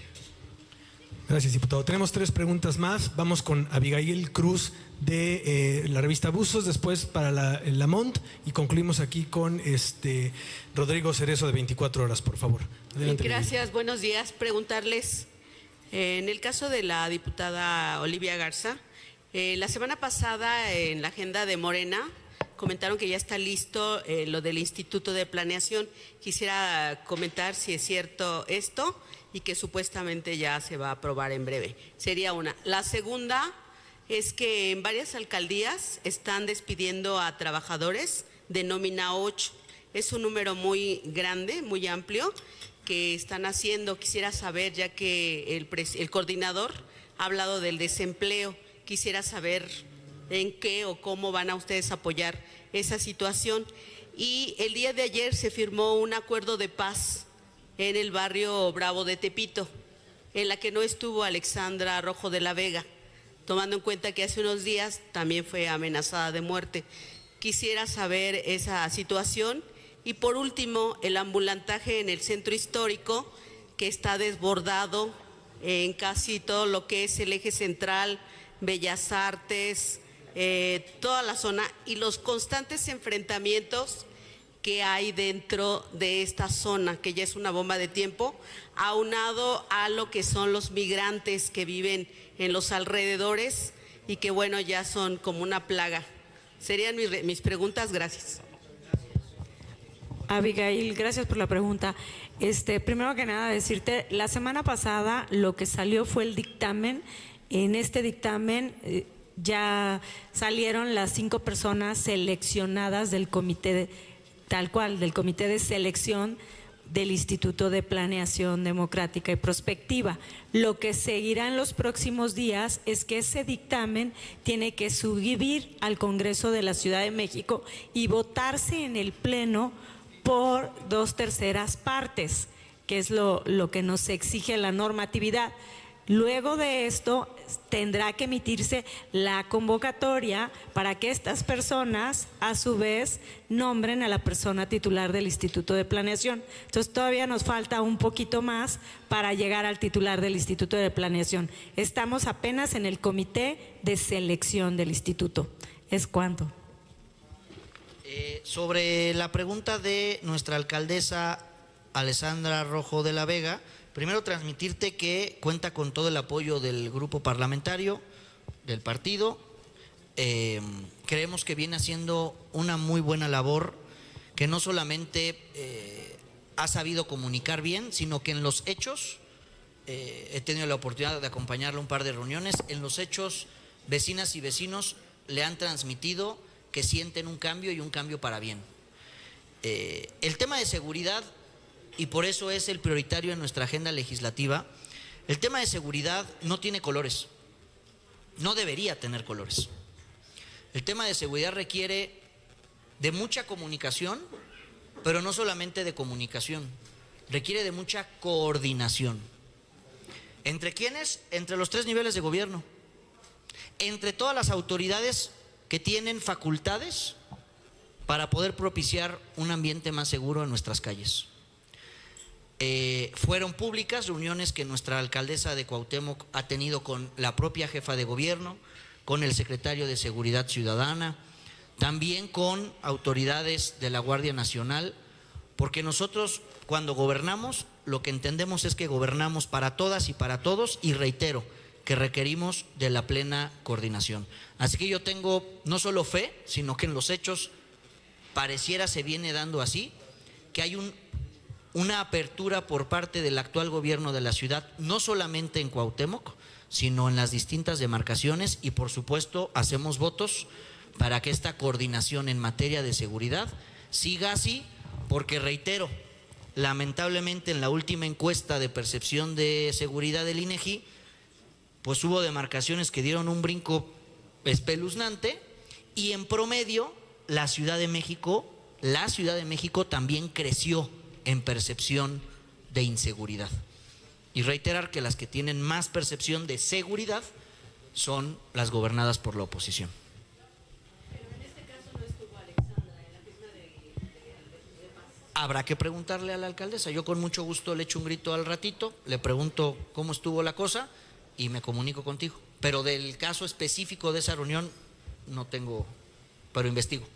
Gracias, diputado. Tenemos 3 preguntas más. Vamos con Abigail Cruz de la revista Buzos, después para la Mont, y concluimos aquí con Rodrigo Cerezo de 24 horas, por favor. Adelante. Gracias, buenos días. Preguntarles, en el caso de la diputada Olivia Garza, la semana pasada en la agenda de Morena comentaron que ya está listo lo del Instituto de Planeación. Quisiera comentar si es cierto esto y que supuestamente ya se va a aprobar en breve. Sería una. La segunda es que en varias alcaldías están despidiendo a trabajadores de nómina 8. Es un número muy grande, muy amplio que están haciendo. Quisiera saber, ya que el coordinador ha hablado del desempleo, quisiera saber en qué o cómo van a ustedes apoyar esa situación. Y el día de ayer se firmó un acuerdo de paz en el barrio Bravo de Tepito, en la que no estuvo Alexandra Rojo de la Vega, tomando en cuenta que hace unos días también fue amenazada de muerte. Quisiera saber esa situación. Y por último, el ambulantaje en el centro histórico, que está desbordado en casi todo lo que es el eje central, Bellas Artes, toda la zona, y los constantes enfrentamientos que hay dentro de esta zona, que ya es una bomba de tiempo, aunado a lo que son los migrantes que viven en los alrededores y que bueno, ya son como una plaga. Serían mis preguntas, gracias. Abigail, gracias por la pregunta. Primero que nada decirte, la semana pasada lo que salió fue el dictamen. En este dictamen ya salieron las 5 personas seleccionadas del comité tal cual, del comité de selección del Instituto de Planeación Democrática y Prospectiva. Lo que seguirá en los próximos días es que ese dictamen tiene que subir al Congreso de la Ciudad de México y votarse en el Pleno por 2/3 partes, que es lo que nos exige la normatividad. Luego de esto tendrá que emitirse la convocatoria para que estas personas a su vez nombren a la persona titular del Instituto de Planeación. Entonces todavía nos falta un poquito más para llegar al titular del Instituto de Planeación. Estamos apenas en el comité de selección del instituto. ¿Es cuánto? Sobre la pregunta de nuestra alcaldesa Alessandra Rojo de la Vega, primero transmitirte que cuenta con todo el apoyo del grupo parlamentario, del partido. Creemos que viene haciendo una muy buena labor, que no solamente ha sabido comunicar bien, sino que en los hechos, he tenido la oportunidad de acompañarla un par de reuniones, en los hechos vecinas y vecinos le han transmitido que sienten un cambio y un cambio para bien. El tema de seguridad, y por eso es el prioritario en nuestra agenda legislativa, el tema de seguridad no tiene colores, no debería tener colores. El tema de seguridad requiere de mucha comunicación, pero no solamente de comunicación, requiere de mucha coordinación. ¿Entre quiénes? Entre los 3 niveles de gobierno, entre todas las autoridades que tienen facultades para poder propiciar un ambiente más seguro en nuestras calles. Fueron públicas reuniones que nuestra alcaldesa de Cuauhtémoc ha tenido con la propia jefa de gobierno, con el secretario de Seguridad Ciudadana, también con autoridades de la Guardia Nacional, porque nosotros cuando gobernamos lo que entendemos es que gobernamos para todas y para todos, y reitero que requerimos de la plena coordinación. Así que yo tengo no solo fe, sino que en los hechos pareciera se viene dando así, que hay una apertura por parte del actual gobierno de la ciudad, no solamente en Cuauhtémoc, sino en las distintas demarcaciones, y por supuesto hacemos votos para que esta coordinación en materia de seguridad siga así, porque reitero, lamentablemente en la última encuesta de percepción de seguridad del INEGI, pues hubo demarcaciones que dieron un brinco espeluznante, y en promedio la Ciudad de México también creció en percepción de inseguridad. Y reiterar que las que tienen más percepción de seguridad son las gobernadas por la oposición. Pero en este caso no estuvo Alexandra en la firma de paz. Habrá que preguntarle a la alcaldesa. Yo con mucho gusto le echo un grito al ratito, le pregunto cómo estuvo la cosa y me comunico contigo. Pero del caso específico de esa reunión no tengo, pero investigo.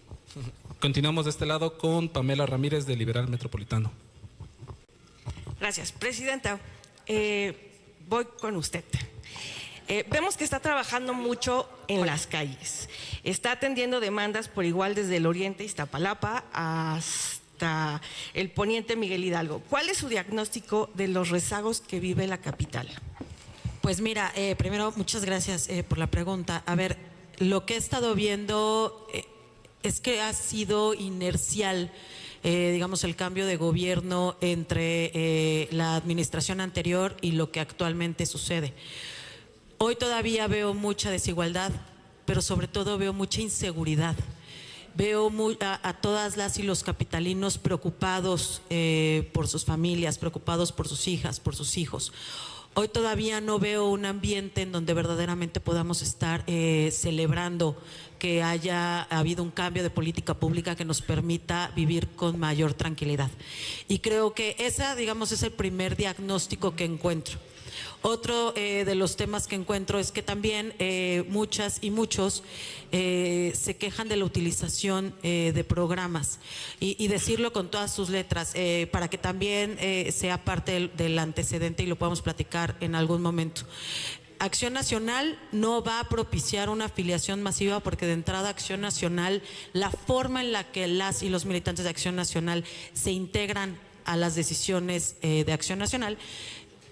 Continuamos de este lado con Pamela Ramírez de Liberal Metropolitano. Gracias, presidenta. Voy con usted. Vemos que está trabajando mucho en las calles. Está atendiendo demandas por igual desde el oriente, Iztapalapa, hasta el poniente, Miguel Hidalgo. ¿Cuál es su diagnóstico de los rezagos que vive la capital? Pues mira, primero muchas gracias por la pregunta. A ver, lo que he estado viendo es que ha sido inercial, digamos, el cambio de gobierno entre la administración anterior y lo que actualmente sucede. Hoy todavía veo mucha desigualdad, pero sobre todo veo mucha inseguridad. Veo a todas las y los capitalinos preocupados por sus familias, preocupados por sus hijas, por sus hijos. Hoy todavía no veo un ambiente en donde verdaderamente podamos estar celebrando que haya habido un cambio de política pública que nos permita vivir con mayor tranquilidad. Y creo que esa, digamos, es el primer diagnóstico que encuentro. Otro de los temas que encuentro es que también muchas y muchos se quejan de la utilización de programas y decirlo con todas sus letras para que también sea parte del antecedente y lo podamos platicar en algún momento. Acción Nacional no va a propiciar una afiliación masiva porque de entrada Acción Nacional, la forma en la que las y los militantes de Acción Nacional se integran a las decisiones de Acción Nacional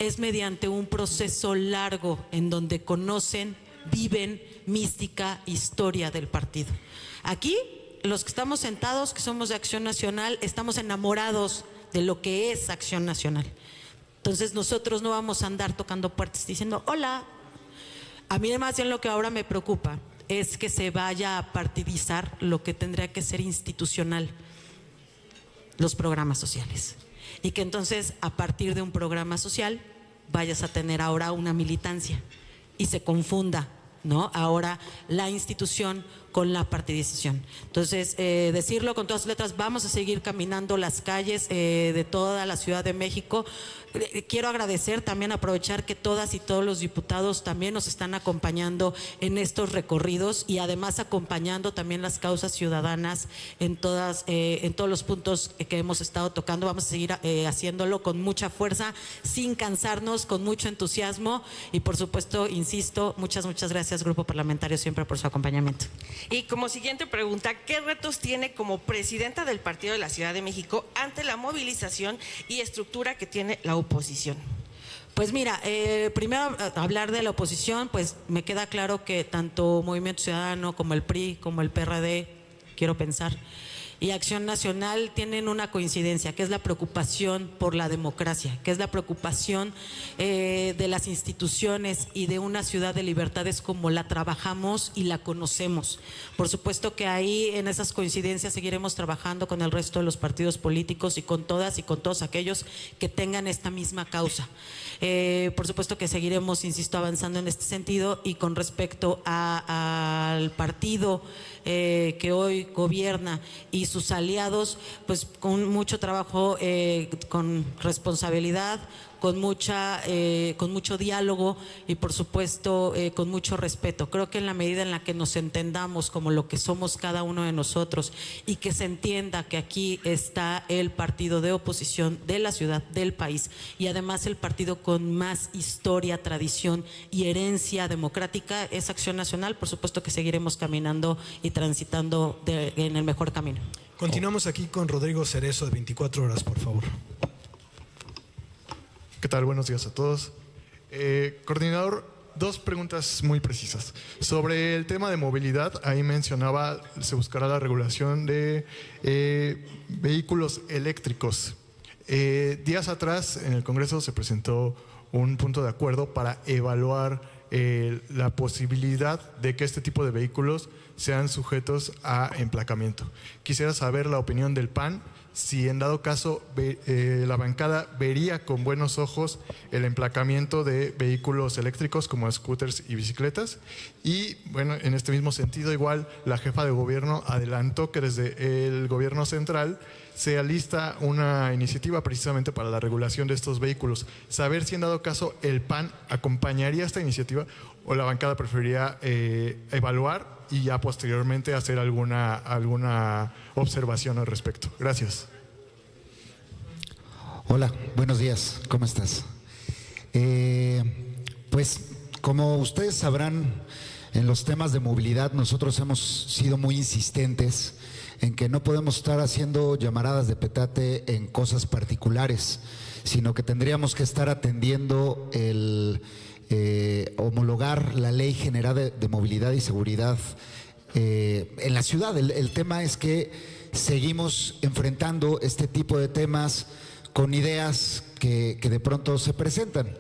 es mediante un proceso largo en donde conocen, viven mística, historia del partido. Aquí, los que estamos sentados, que somos de Acción Nacional, estamos enamorados de lo que es Acción Nacional. Entonces nosotros no vamos a andar tocando puertas diciendo hola. A mí más bien lo que ahora me preocupa es que se vaya a partidizar lo que tendría que ser institucional, los programas sociales. Y que entonces a partir de un programa social vayas a tener ahora una militancia y se confunda, ¿no? Ahora la institución con la partidización. Entonces, decirlo con todas sus letras, vamos a seguir caminando las calles de toda la Ciudad de México. Quiero agradecer, también aprovechar que todas y todos los diputados también nos están acompañando en estos recorridos y además acompañando también las causas ciudadanas en todos los puntos que hemos estado tocando. Vamos a seguir haciéndolo con mucha fuerza, sin cansarnos, con mucho entusiasmo y por supuesto, insisto, muchas gracias Grupo Parlamentario siempre por su acompañamiento. Y como siguiente pregunta, ¿qué retos tiene como presidenta del Partido de la Ciudad de México ante la movilización y estructura que tiene la oposición? Pues mira, primero hablar de la oposición, pues me queda claro que tanto Movimiento Ciudadano como el PRI, como el PRD, quiero pensar, y Acción Nacional tienen una coincidencia, que es la preocupación por la democracia, que es la preocupación de las instituciones y de una ciudad de libertades como la trabajamos y la conocemos. Por supuesto que ahí en esas coincidencias seguiremos trabajando con el resto de los partidos políticos y con todas y con todos aquellos que tengan esta misma causa. Por supuesto que seguiremos, insisto, avanzando en este sentido y con respecto al partido que hoy gobierna y sus aliados, pues con mucho trabajo, con responsabilidad, con mucho diálogo y por supuesto con mucho respeto. Creo que en la medida en la que nos entendamos como lo que somos cada uno de nosotros y que se entienda que aquí está el partido de oposición de la ciudad, del país y además el partido con más historia, tradición y herencia democrática es Acción Nacional, por supuesto que seguiremos caminando y transitando en el mejor camino. Continuamos aquí con Rodrigo Cerezo de 24 horas, por favor. ¿Qué tal? Buenos días a todos. Coordinador, dos preguntas muy precisas. Sobre el tema de movilidad, ahí mencionaba, se buscará la regulación de vehículos eléctricos. Días atrás en el Congreso se presentó un punto de acuerdo para evaluar la posibilidad de que este tipo de vehículos sean sujetos a emplacamiento. Quisiera saber la opinión del PAN, si en dado caso la bancada vería con buenos ojos el emplacamiento de vehículos eléctricos como scooters y bicicletas. Y bueno, en este mismo sentido, igual la jefa de gobierno adelantó que desde el gobierno central se alista una iniciativa precisamente para la regulación de estos vehículos. Saber si en dado caso el PAN acompañaría esta iniciativa o la bancada preferiría evaluar y ya posteriormente hacer alguna observación al respecto. Gracias. Hola, buenos días, ¿cómo estás? Pues como ustedes sabrán, en los temas de movilidad nosotros hemos sido muy insistentes en que no podemos estar haciendo llamaradas de petate en cosas particulares, sino que tendríamos que estar atendiendo el homologar la Ley General de Movilidad y Seguridad en la ciudad. El tema es que seguimos enfrentando este tipo de temas con ideas que de pronto se presentan.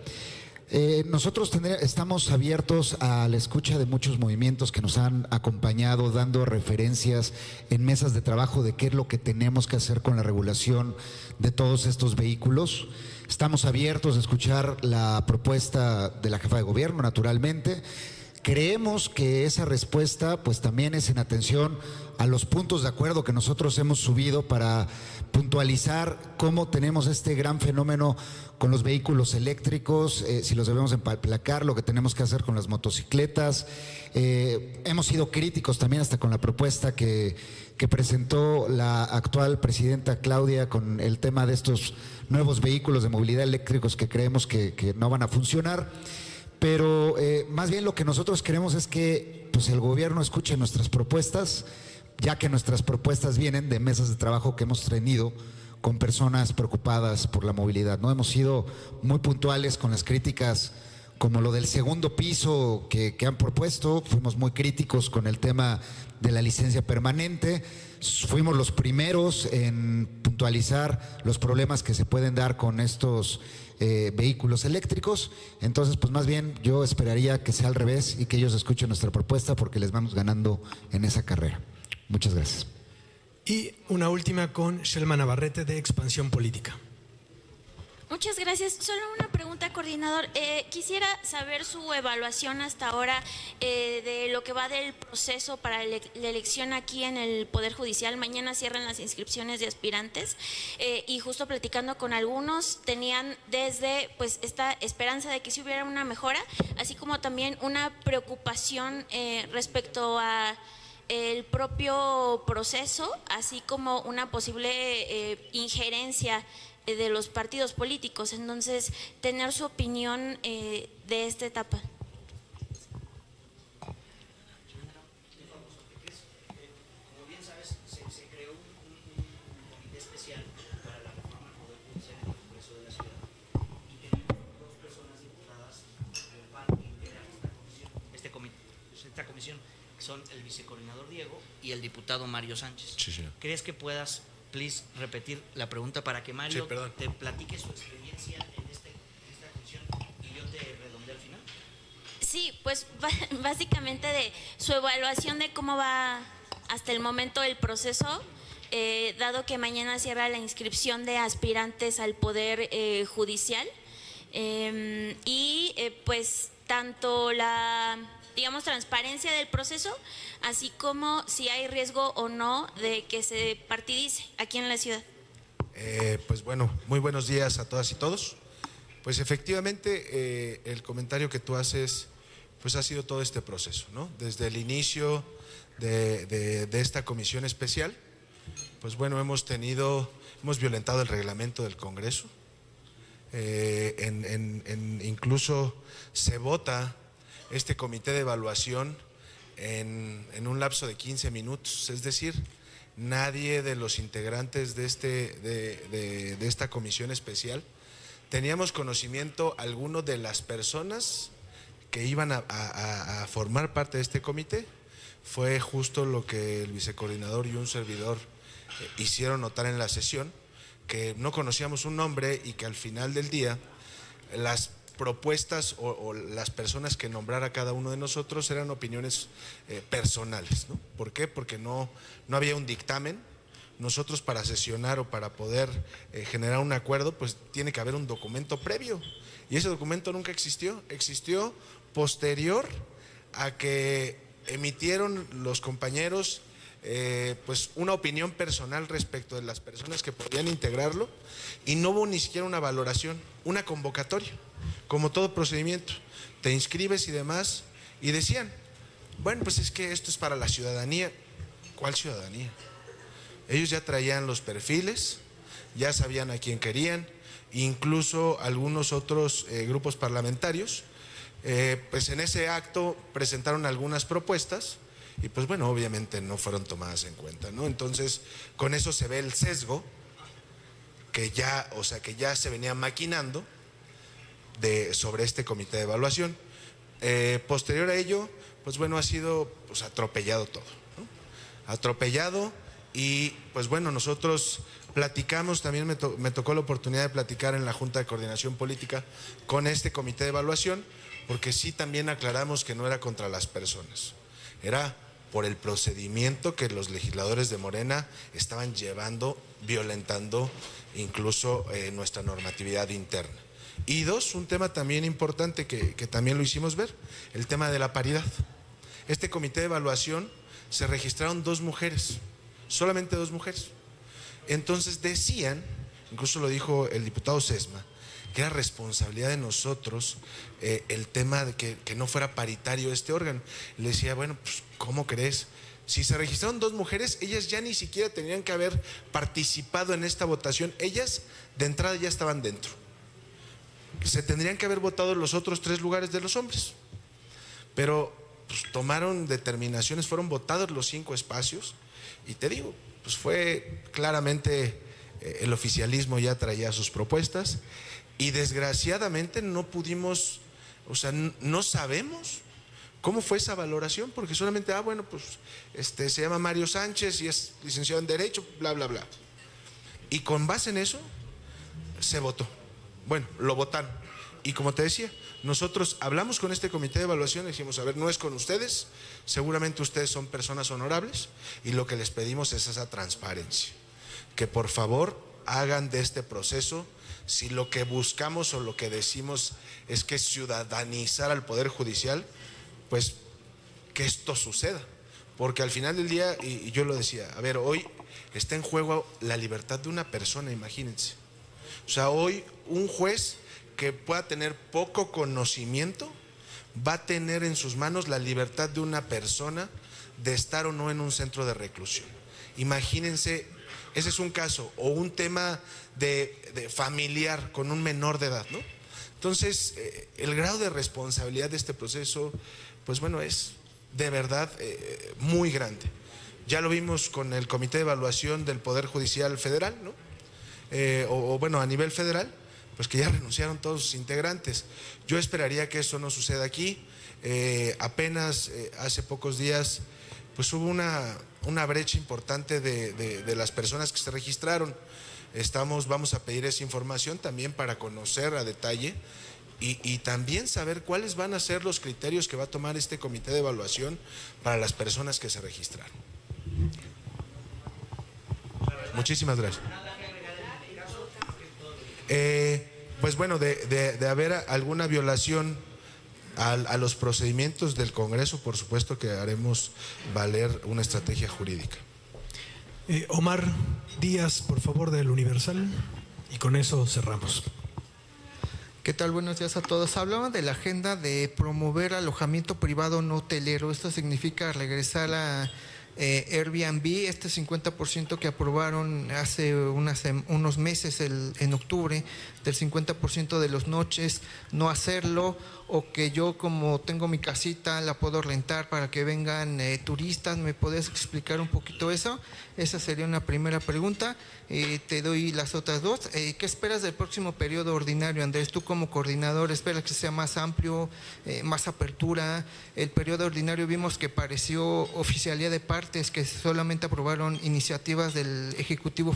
Nosotros estamos abiertos a la escucha de muchos movimientos que nos han acompañado, dando referencias en mesas de trabajo de qué es lo que tenemos que hacer con la regulación de todos estos vehículos. Estamos abiertos a escuchar la propuesta de la jefa de gobierno, naturalmente. Creemos que esa respuesta pues también es en atención a los puntos de acuerdo que nosotros hemos subido para puntualizar cómo tenemos este gran fenómeno con los vehículos eléctricos, si los debemos emplacar, lo que tenemos que hacer con las motocicletas. Hemos sido críticos también hasta con la propuesta que presentó la actual presidenta Claudia con el tema de estos nuevos vehículos de movilidad eléctricos que creemos que no van a funcionar. Pero más bien lo que nosotros queremos es que pues, el gobierno escuche nuestras propuestas, ya que nuestras propuestas vienen de mesas de trabajo que hemos tenido con personas preocupadas por la movilidad, ¿no? Hemos sido muy puntuales con las críticas como lo del segundo piso que han propuesto, fuimos muy críticos con el tema de la licencia permanente, fuimos los primeros en puntualizar los problemas que se pueden dar con estos vehículos eléctricos. Entonces pues más bien yo esperaría que sea al revés y que ellos escuchen nuestra propuesta porque les vamos ganando en esa carrera. Muchas gracias. Y una última con Shelma Navarrete de Expansión Política. Muchas gracias. Solo una pregunta, coordinador. Quisiera saber su evaluación hasta ahora de lo que va del proceso para la elección aquí en el Poder Judicial. Mañana cierran las inscripciones de aspirantes y justo platicando con algunos tenían desde pues esta esperanza de que sí hubiera una mejora, así como también una preocupación respecto a el propio proceso, así como una posible injerencia de los partidos políticos. Entonces, tener su opinión de esta etapa. Como bien sabes, se creó un comité especial para la reforma del Poder Judicial en el Congreso de la Ciudad y tenemos dos personas diputadas del PAN que integran esta comisión, que son el vicecoordinador Diego y el diputado Mario Sánchez. Sí. ¿Crees que puedas repetir la pregunta para que Mario te platique su experiencia en esta comisión y yo te redondee al final? Sí, pues básicamente de su evaluación de cómo va hasta el momento el proceso, dado que mañana cierra la inscripción de aspirantes al Poder Judicial y pues tanto la transparencia del proceso, así como si hay riesgo o no de que se partidice aquí en la ciudad. Pues bueno, muy buenos días a todas y todos. Pues efectivamente el comentario que tú haces pues ha sido todo este proceso, ¿no? Desde el inicio de esta comisión especial, pues bueno, hemos violentado el reglamento del Congreso, incluso se vota este comité de evaluación en un lapso de 15 minutos, es decir, nadie de los integrantes de esta comisión especial teníamos conocimiento alguno de las personas que iban a formar parte de este comité. Fue justo lo que el vicecoordinador y un servidor hicieron notar en la sesión, que no conocíamos un nombre y que al final del día las propuestas o las personas que nombrara cada uno de nosotros eran opiniones personales, ¿no? ¿Por qué? Porque no había un dictamen. Nosotros para sesionar o para poder generar un acuerdo, pues tiene que haber un documento previo. Y ese documento nunca existió. Existió posterior a que emitieron los compañeros pues una opinión personal respecto de las personas que podían integrarlo, y no hubo ni siquiera una valoración, una convocatoria. Como todo procedimiento, te inscribes y demás, y decían, bueno, pues es que esto es para la ciudadanía. ¿Cuál ciudadanía? Ellos ya traían los perfiles, ya sabían a quién querían, incluso algunos otros grupos parlamentarios, pues en ese acto presentaron algunas propuestas y pues bueno, obviamente no fueron tomadas en cuenta, ¿no? Entonces, con eso se ve el sesgo que ya se venía maquinando sobre este comité de evaluación. Posterior a ello, pues bueno, ha sido pues atropellado todo, ¿no? Atropellado. Y pues bueno, nosotros platicamos, también me tocó la oportunidad de platicar en la Junta de Coordinación Política con este comité de evaluación, porque sí también aclaramos que no era contra las personas, era por el procedimiento que los legisladores de Morena estaban llevando, violentando incluso nuestra normatividad interna. Y dos, un tema también importante que también lo hicimos ver, el tema de la paridad. Este comité de evaluación se registraron 2 mujeres, solamente 2 mujeres. Entonces decían, incluso lo dijo el diputado Sesma, que era responsabilidad de nosotros el tema de que no fuera paritario este órgano. Le decía, bueno, pues ¿cómo crees? Si se registraron 2 mujeres, ellas ya ni siquiera tenían que haber participado en esta votación. Ellas de entrada ya estaban dentro. Se tendrían que haber votado en los otros 3 lugares de los hombres. Pero pues tomaron determinaciones, fueron votados los 5 espacios y te digo, pues fue claramente el oficialismo ya traía sus propuestas y desgraciadamente no pudimos, o sea, no sabemos cómo fue esa valoración, porque solamente, bueno, pues se llama Mario Sánchez y es licenciado en Derecho, bla, bla, bla. Y con base en eso se votó. Bueno, lo votaron. Y como te decía, nosotros hablamos con este comité de evaluación y dijimos, a ver, no es con ustedes, seguramente ustedes son personas honorables y lo que les pedimos es esa transparencia. Que por favor hagan de este proceso, si lo que buscamos o lo que decimos es que ciudadanizar al Poder Judicial, pues que esto suceda. Porque al final del día, y yo lo decía, a ver, hoy está en juego la libertad de una persona, imagínense. O sea, hoy un juez que pueda tener poco conocimiento va a tener en sus manos la libertad de una persona de estar o no en un centro de reclusión. Imagínense, ese es un caso o un tema de familiar con un menor de edad, ¿no? Entonces, el grado de responsabilidad de este proceso, pues bueno, es de verdad muy grande. Ya lo vimos con el Comité de Evaluación del Poder Judicial Federal, ¿no? Bueno, a nivel federal, pues que ya renunciaron todos sus integrantes. Yo esperaría que eso no suceda aquí. Apenas hace pocos días, pues hubo una brecha importante de las personas que se registraron. Vamos a pedir esa información también para conocer a detalle y también saber cuáles van a ser los criterios que va a tomar este comité de evaluación para las personas que se registraron. Muchísimas gracias. Pues bueno, de haber alguna violación a los procedimientos del Congreso, por supuesto que haremos valer una estrategia jurídica. Omar Díaz, por favor, del Universal, y con eso cerramos. ¿Qué tal? Buenos días a todos. Hablaban de la agenda de promover alojamiento privado no hotelero. Esto significa regresar a Airbnb, este 50% que aprobaron hace unos meses, en octubre, del 50% de las noches, no hacerlo, o que yo, como tengo mi casita, la puedo rentar para que vengan turistas. ¿Me podés explicar un poquito eso? Esa sería una primera pregunta. Te doy las otras 2. ¿Qué esperas del próximo periodo ordinario, Andrés? Tú como coordinador, ¿esperas que sea más amplio, más apertura? El periodo ordinario vimos que pareció oficialía de partes, que solamente aprobaron iniciativas del Ejecutivo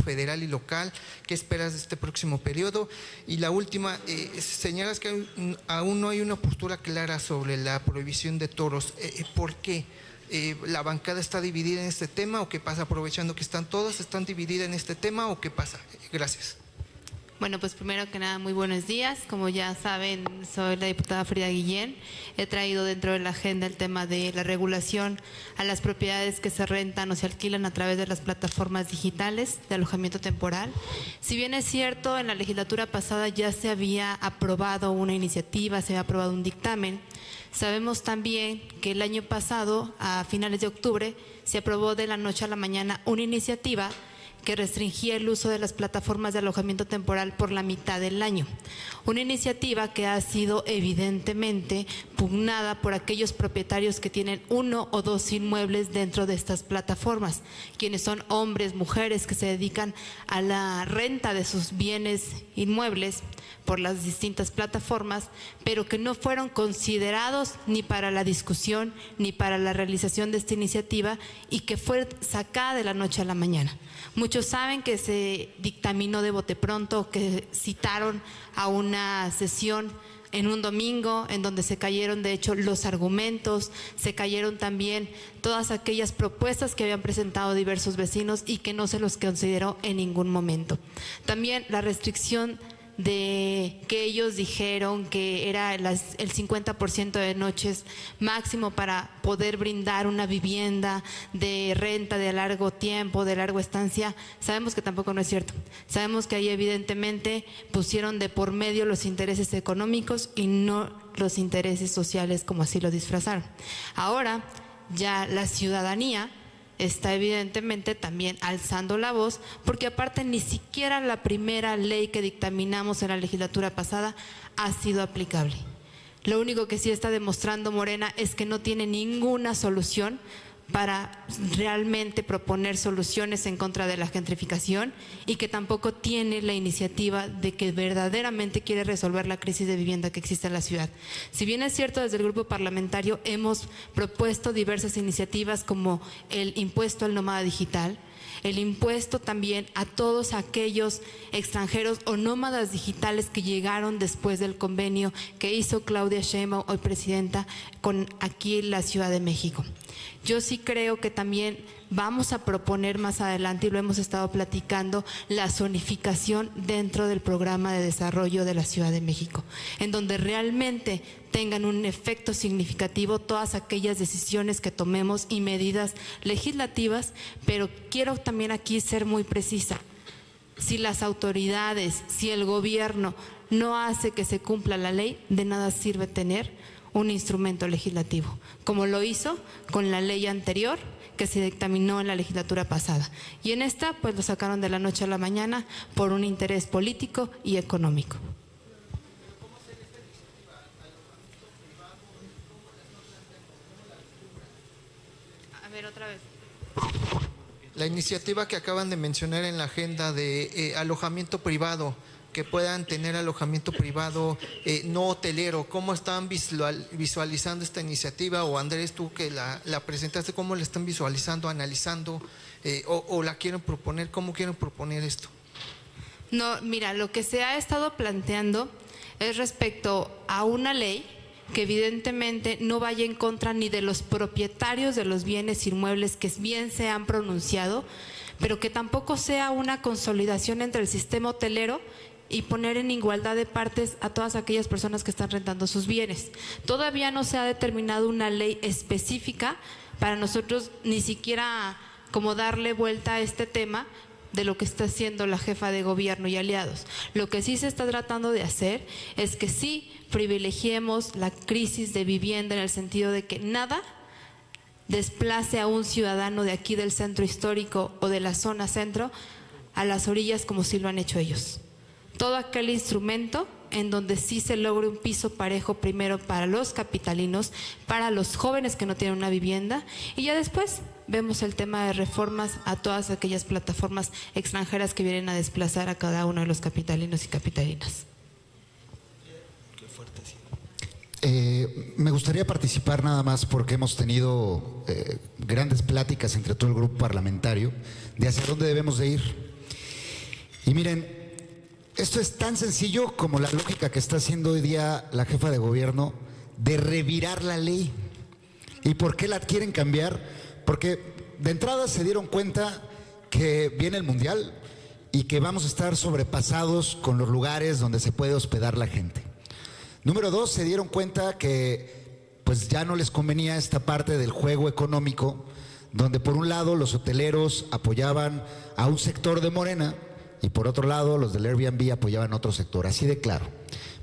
Federal y local. ¿Qué esperas de este próximo periodo? Y la última, señalas que aún no hay una postura clara sobre la prohibición de toros. ¿Por qué? ¿La bancada está dividida en este tema o qué pasa? Aprovechando que están divididas en este tema, ¿o qué pasa? Gracias. Bueno, pues primero que nada, muy buenos días. Como ya saben, soy la diputada Frida Guillén. He traído dentro de la agenda el tema de la regulación a las propiedades que se rentan o se alquilan a través de las plataformas digitales de alojamiento temporal. Si bien es cierto, en la legislatura pasada ya se había aprobado una iniciativa, se había aprobado un dictamen. Sabemos también que el año pasado, a finales de octubre, se aprobó de la noche a la mañana una iniciativa que restringía el uso de las plataformas de alojamiento temporal por la mitad del año. Una iniciativa que ha sido evidentemente pugnada por aquellos propietarios que tienen 1 o 2 inmuebles dentro de estas plataformas, quienes son hombres, mujeres que se dedican a la renta de sus bienes inmuebles por las distintas plataformas, pero que no fueron considerados ni para la discusión ni para la realización de esta iniciativa y que fue sacada de la noche a la mañana. Muchos saben que se dictaminó de bote pronto, que citaron a una sesión en un domingo, en donde se cayeron de hecho los argumentos, se cayeron también todas aquellas propuestas que habían presentado diversos vecinos y que no se los consideró en ningún momento. También la restricción de que ellos dijeron que era el 50% de noches máximo para poder brindar una vivienda de renta de largo tiempo, de larga estancia, sabemos que tampoco no es cierto. Sabemos que ahí evidentemente pusieron de por medio los intereses económicos y no los intereses sociales como así lo disfrazaron. Ahora ya la ciudadanía está evidentemente también alzando la voz, porque aparte ni siquiera la primera ley que dictaminamos en la legislatura pasada ha sido aplicable. Lo único que sí está demostrando Morena es que no tiene ninguna solución para realmente proponer soluciones en contra de la gentrificación y que tampoco tiene la iniciativa de que verdaderamente quiere resolver la crisis de vivienda que existe en la ciudad. Si bien es cierto, desde el grupo parlamentario hemos propuesto diversas iniciativas como el impuesto al nómada digital, el impuesto también a todos aquellos extranjeros o nómadas digitales que llegaron después del convenio que hizo Claudia Sheinbaum, hoy presidenta, con aquí en la Ciudad de México. Yo sí creo que también vamos a proponer más adelante, y lo hemos estado platicando, la zonificación dentro del programa de desarrollo de la Ciudad de México, en donde realmente tengan un efecto significativo todas aquellas decisiones que tomemos y medidas legislativas, pero quiero también aquí ser muy precisa. Si las autoridades, si el gobierno no hace que se cumpla la ley, de nada sirve tener un instrumento legislativo, como lo hizo con la ley anterior que se dictaminó en la legislatura pasada. Y en esta, pues lo sacaron de la noche a la mañana por un interés político y económico. A ver, otra vez. La iniciativa que acaban de mencionar en la agenda de alojamiento privado, que puedan tener alojamiento privado no hotelero, ¿cómo están visualizando esta iniciativa? O Andrés, tú que la presentaste, ¿cómo la están visualizando, analizando o la quieren proponer? ¿Cómo quieren proponer esto? No, mira, lo que se ha estado planteando es respecto a una ley que evidentemente no vaya en contra ni de los propietarios de los bienes inmuebles que bien se han pronunciado, pero que tampoco sea una consolidación entre el sistema hotelero y poner en igualdad de partes a todas aquellas personas que están rentando sus bienes. Todavía no se ha determinado una ley específica para nosotros, ni siquiera como darle vuelta a este tema de lo que está haciendo la jefa de gobierno y aliados. Lo que sí se está tratando de hacer es que sí privilegiemos la crisis de vivienda en el sentido de que nada desplace a un ciudadano de aquí del centro histórico o de la zona centro a las orillas como sí lo han hecho ellos. Todo aquel instrumento en donde sí se logre un piso parejo primero para los capitalinos, para los jóvenes que no tienen una vivienda, y ya después vemos el tema de reformas a todas aquellas plataformas extranjeras que vienen a desplazar a cada uno de los capitalinos y capitalinas. Me gustaría participar nada más porque hemos tenido grandes pláticas entre todo el grupo parlamentario de hacia dónde debemos de ir. Y miren, esto es tan sencillo como la lógica que está haciendo hoy día la jefa de gobierno de revirar la ley. ¿Y por qué la quieren cambiar? Porque de entrada se dieron cuenta que viene el Mundial y que vamos a estar sobrepasados con los lugares donde se puede hospedar la gente. Número dos, se dieron cuenta que pues ya no les convenía esta parte del juego económico, donde por un lado los hoteleros apoyaban a un sector de Morena y por otro lado los del Airbnb apoyaban a otro sector, así de claro.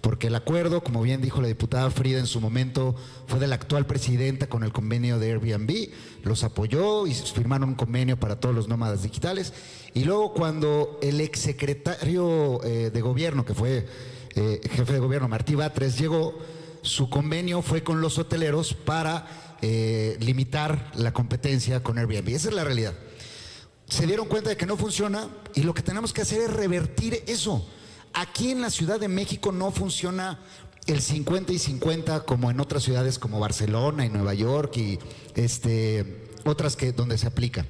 Porque el acuerdo, como bien dijo la diputada Frida en su momento, fue de la actual presidenta con el convenio de Airbnb, los apoyó y firmaron un convenio para todos los nómadas digitales. Y luego cuando el exsecretario de gobierno, que fue jefe de gobierno, Martí Batres, llegó, su convenio fue con los hoteleros para limitar la competencia con Airbnb. Esa es la realidad. Se dieron cuenta de que no funciona y lo que tenemos que hacer es revertir eso. Aquí en la Ciudad de México no funciona el 50 y 50 como en otras ciudades como Barcelona y Nueva York y otras donde se aplica.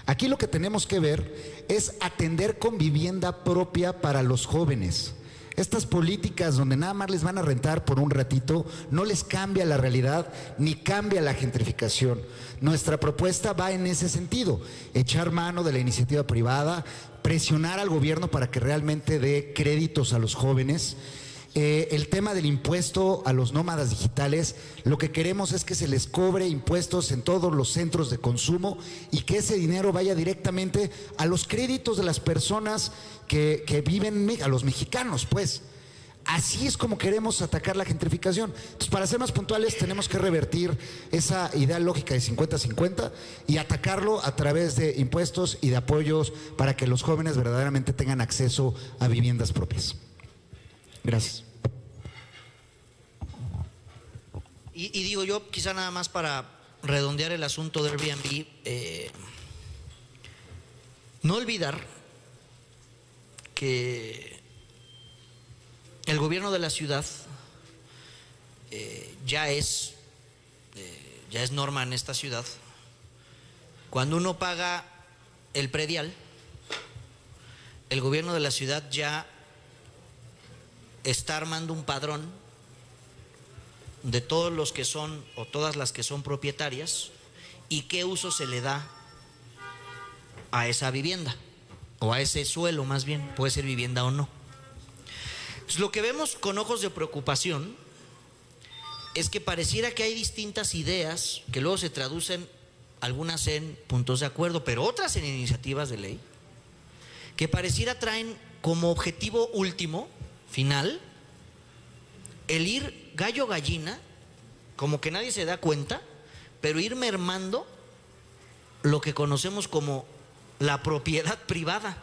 Aquí lo que tenemos que ver es atender con vivienda propia para los jóvenes. Estas políticas donde nada más les van a rentar por un ratito, no les cambia la realidad ni cambia la gentrificación. Nuestra propuesta va en ese sentido, echar mano de la iniciativa privada, presionar al gobierno para que realmente dé créditos a los jóvenes. El tema del impuesto a los nómadas digitales, lo que queremos es que se les cobre impuestos en todos los centros de consumo y que ese dinero vaya directamente a los créditos de las personas que viven, a los mexicanos, pues. Así es como queremos atacar la gentrificación. Entonces, para ser más puntuales, tenemos que revertir esa idea lógica de 50-50 y atacarlo a través de impuestos y de apoyos para que los jóvenes verdaderamente tengan acceso a viviendas propias. Gracias. Y digo yo, quizá nada más para redondear el asunto de Airbnb, no olvidar que el gobierno de la ciudad ya es norma en esta ciudad. Cuando uno paga el predial, el gobierno de la ciudad ya está armando un padrón de todos los que son o todas las que son propietarias y qué uso se le da a esa vivienda o a ese suelo, más bien, puede ser vivienda o no. Entonces, lo que vemos con ojos de preocupación es que pareciera que hay distintas ideas que luego se traducen, algunas en puntos de acuerdo, pero otras en iniciativas de ley, que pareciera traen como objetivo último, final, el ir gallo gallina, como que nadie se da cuenta, pero ir mermando lo que conocemos como la propiedad privada.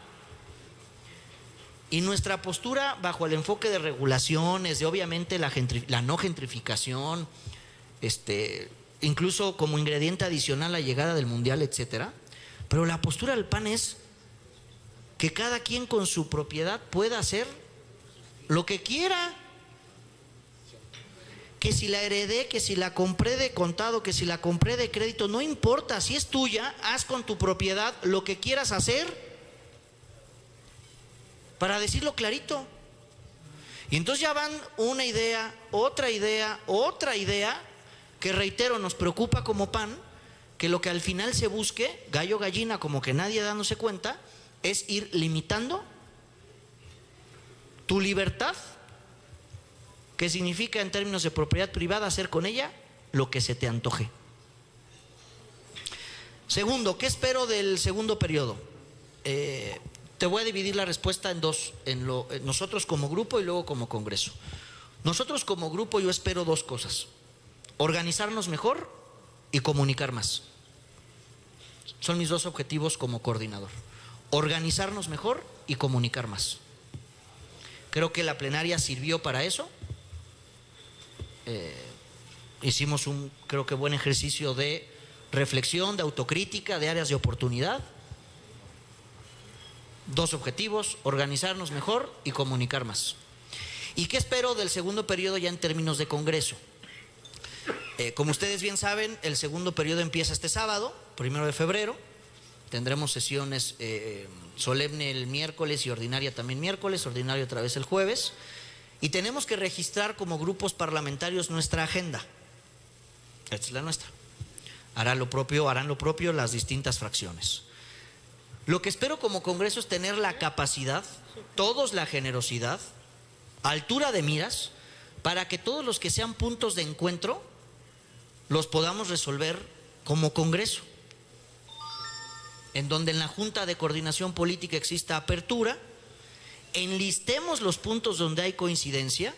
Y nuestra postura bajo el enfoque de regulaciones, de obviamente la no gentrificación, incluso como ingrediente adicional a la llegada del mundial, etcétera. Pero la postura del PAN es que cada quien con su propiedad pueda hacer lo que quiera. Que si la heredé, que si la compré de contado, que si la compré de crédito, no importa, si es tuya, haz con tu propiedad lo que quieras hacer. Para decirlo clarito. Y entonces ya van una idea, otra idea, que reitero, nos preocupa como PAN, que lo que al final se busque, gallo gallina, como que nadie dándose cuenta, es ir limitando tu libertad, que significa en términos de propiedad privada hacer con ella lo que se te antoje. Segundo, ¿qué espero del segundo periodo? Te voy a dividir la respuesta en dos, nosotros como grupo y luego como Congreso. Nosotros como grupo yo espero dos cosas: organizarnos mejor y comunicar más. Son mis dos objetivos como coordinador: organizarnos mejor y comunicar más. Creo que la plenaria sirvió para eso. Hicimos un, creo que buen ejercicio de reflexión, de autocrítica, de áreas de oportunidad. Dos objetivos: organizarnos mejor y comunicar más. ¿Y qué espero del segundo periodo ya en términos de Congreso? Como ustedes bien saben, el segundo periodo empieza este sábado, 1 de febrero. Tendremos sesiones solemne el miércoles y ordinaria también miércoles, ordinaria otra vez el jueves. Y tenemos que registrar como grupos parlamentarios nuestra agenda. Esta es la nuestra. Harán lo propio las distintas fracciones. Lo que espero como Congreso es tener la capacidad, todos la generosidad, altura de miras, para que todos los que sean puntos de encuentro los podamos resolver como Congreso. En donde en la Junta de Coordinación Política exista apertura, enlistemos los puntos donde hay coincidencia,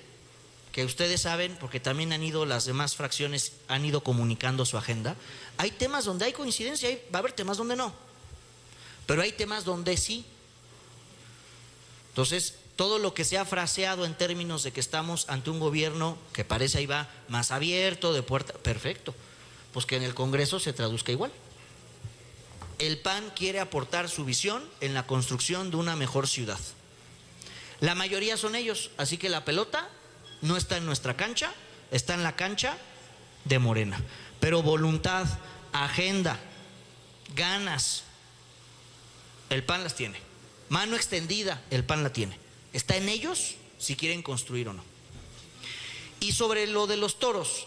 que ustedes saben, porque también las demás fracciones han ido comunicando su agenda. Hay temas donde hay coincidencia, va a haber temas donde no. Pero hay temas donde sí. Entonces, todo lo que se ha fraseado en términos de que estamos ante un gobierno que parece ahí va más abierto, de puerta, perfecto, pues que en el Congreso se traduzca igual. El PAN quiere aportar su visión en la construcción de una mejor ciudad. La mayoría son ellos, así que la pelota no está en nuestra cancha, está en la cancha de Morena. Pero voluntad, agenda, ganas, el PAN las tiene. Mano extendida, el PAN la tiene. Está en ellos si quieren construir o no. Y sobre lo de los toros,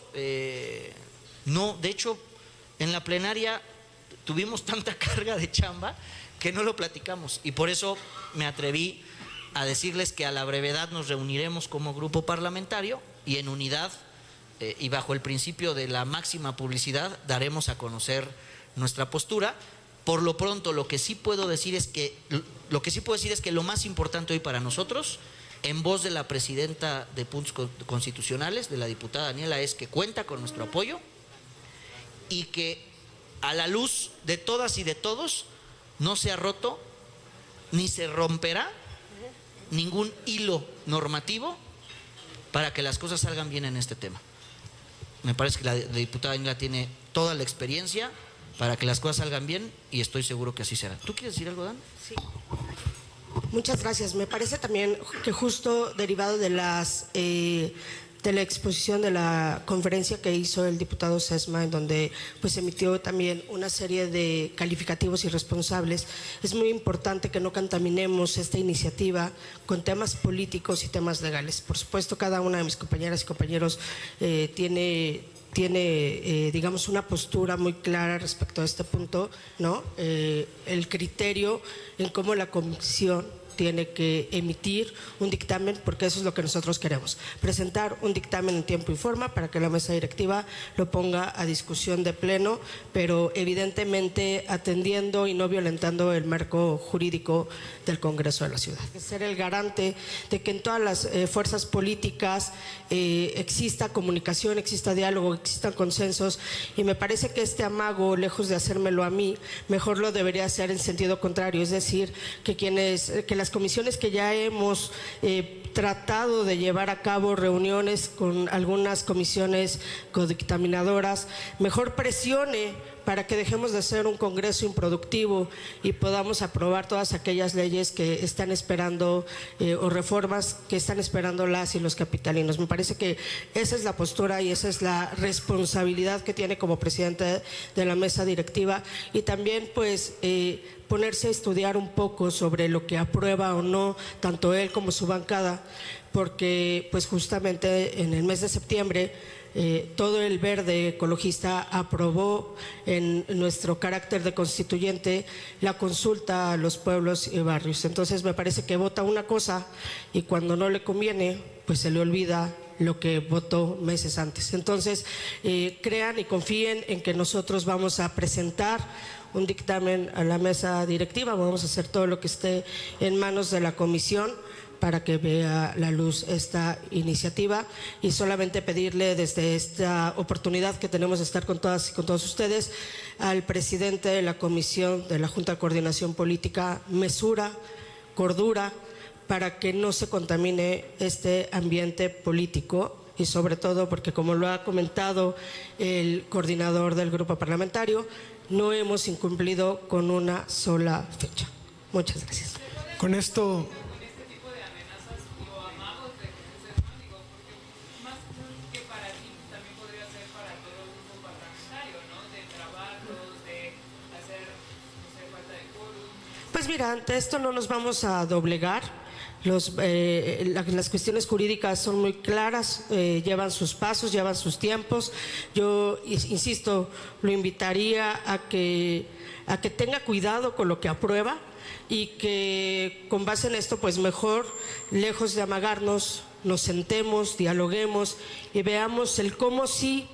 no, de hecho, en la plenaria tuvimos tanta carga de chamba que no lo platicamos, y por eso me atreví a decirles que a la brevedad nos reuniremos como grupo parlamentario y en unidad y bajo el principio de la máxima publicidad daremos a conocer nuestra postura. Por lo pronto, lo que sí puedo decir es que lo más importante hoy para nosotros, en voz de la presidenta de Puntos Constitucionales, de la diputada Daniela, es que cuenta con nuestro apoyo y que a la luz de todas y de todos no se ha roto ni se romperá ningún hilo normativo para que las cosas salgan bien en este tema. Me parece que la diputada Daniela tiene toda la experiencia para que las cosas salgan bien y estoy seguro que así será. ¿Tú quieres decir algo, Dan? Sí. Muchas gracias. Me parece también que justo derivado de la exposición de la conferencia que hizo el diputado Sesma, en donde pues emitió también una serie de calificativos irresponsables, es muy importante que no contaminemos esta iniciativa con temas políticos y temas legales. Por supuesto, cada una de mis compañeras y compañeros tiene digamos, una postura muy clara respecto a este punto, ¿no? El criterio en cómo la comisión tiene que emitir un dictamen, porque eso es lo que nosotros queremos, presentar un dictamen en tiempo y forma para que la mesa directiva lo ponga a discusión de pleno, pero evidentemente atendiendo y no violentando el marco jurídico del Congreso de la Ciudad. Ser el garante de que en todas las fuerzas políticas exista comunicación, exista diálogo, existan consensos, y me parece que este amago, lejos de hacérmelo a mí, mejor lo debería hacer en sentido contrario, es decir, que las comisiones que ya hemos tratado de llevar a cabo reuniones con algunas comisiones codictaminadoras, mejor presione para que dejemos de ser un Congreso improductivo y podamos aprobar todas aquellas leyes que están esperando o reformas que están esperando las y los capitalinos. Me parece que esa es la postura y esa es la responsabilidad que tiene como presidente de la mesa directiva, y también pues ponerse a estudiar un poco sobre lo que aprueba o no tanto él como su bancada, porque pues justamente en el mes de septiembre todo el verde ecologista aprobó en nuestro carácter de constituyente la consulta a los pueblos y barrios. Entonces me parece que vota una cosa y cuando no le conviene pues se le olvida lo que votó meses antes. Entonces crean y confíen en que nosotros vamos a presentar un dictamen a la mesa directiva, vamos a hacer todo lo que esté en manos de la comisión para que vea la luz esta iniciativa, y solamente pedirle desde esta oportunidad que tenemos de estar con todas y con todos ustedes al presidente de la Comisión de la Junta de Coordinación Política mesura, cordura, para que no se contamine este ambiente político, y sobre todo porque, como lo ha comentado el coordinador del grupo parlamentario, no hemos incumplido con una sola fecha. Muchas gracias. Con esto... Pues mira, ante esto no nos vamos a doblegar. Las cuestiones jurídicas son muy claras, llevan sus pasos, llevan sus tiempos. Yo insisto, lo invitaría a que tenga cuidado con lo que aprueba y que con base en esto, pues mejor, lejos de amagarnos, nos sentemos, dialoguemos y veamos el cómo sí,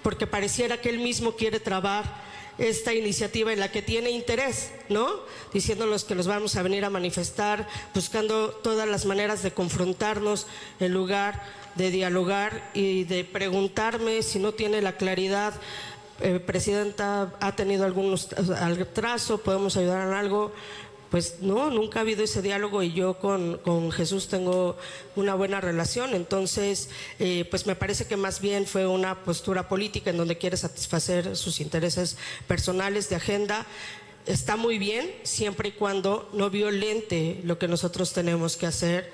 porque pareciera que él mismo quiere trabar esta iniciativa en la que tiene interés, ¿no? Diciéndonos que nos vamos a venir a manifestar, buscando todas las maneras de confrontarnos en lugar de dialogar y de preguntarme si no tiene la claridad. Presidenta, ¿ha tenido algún atraso? ¿Podemos ayudar en algo? Pues no, nunca ha habido ese diálogo, y yo con Jesús tengo una buena relación. Entonces, pues me parece que más bien fue una postura política en donde quiere satisfacer sus intereses personales de agenda. Está muy bien, siempre y cuando no violente lo que nosotros tenemos que hacer,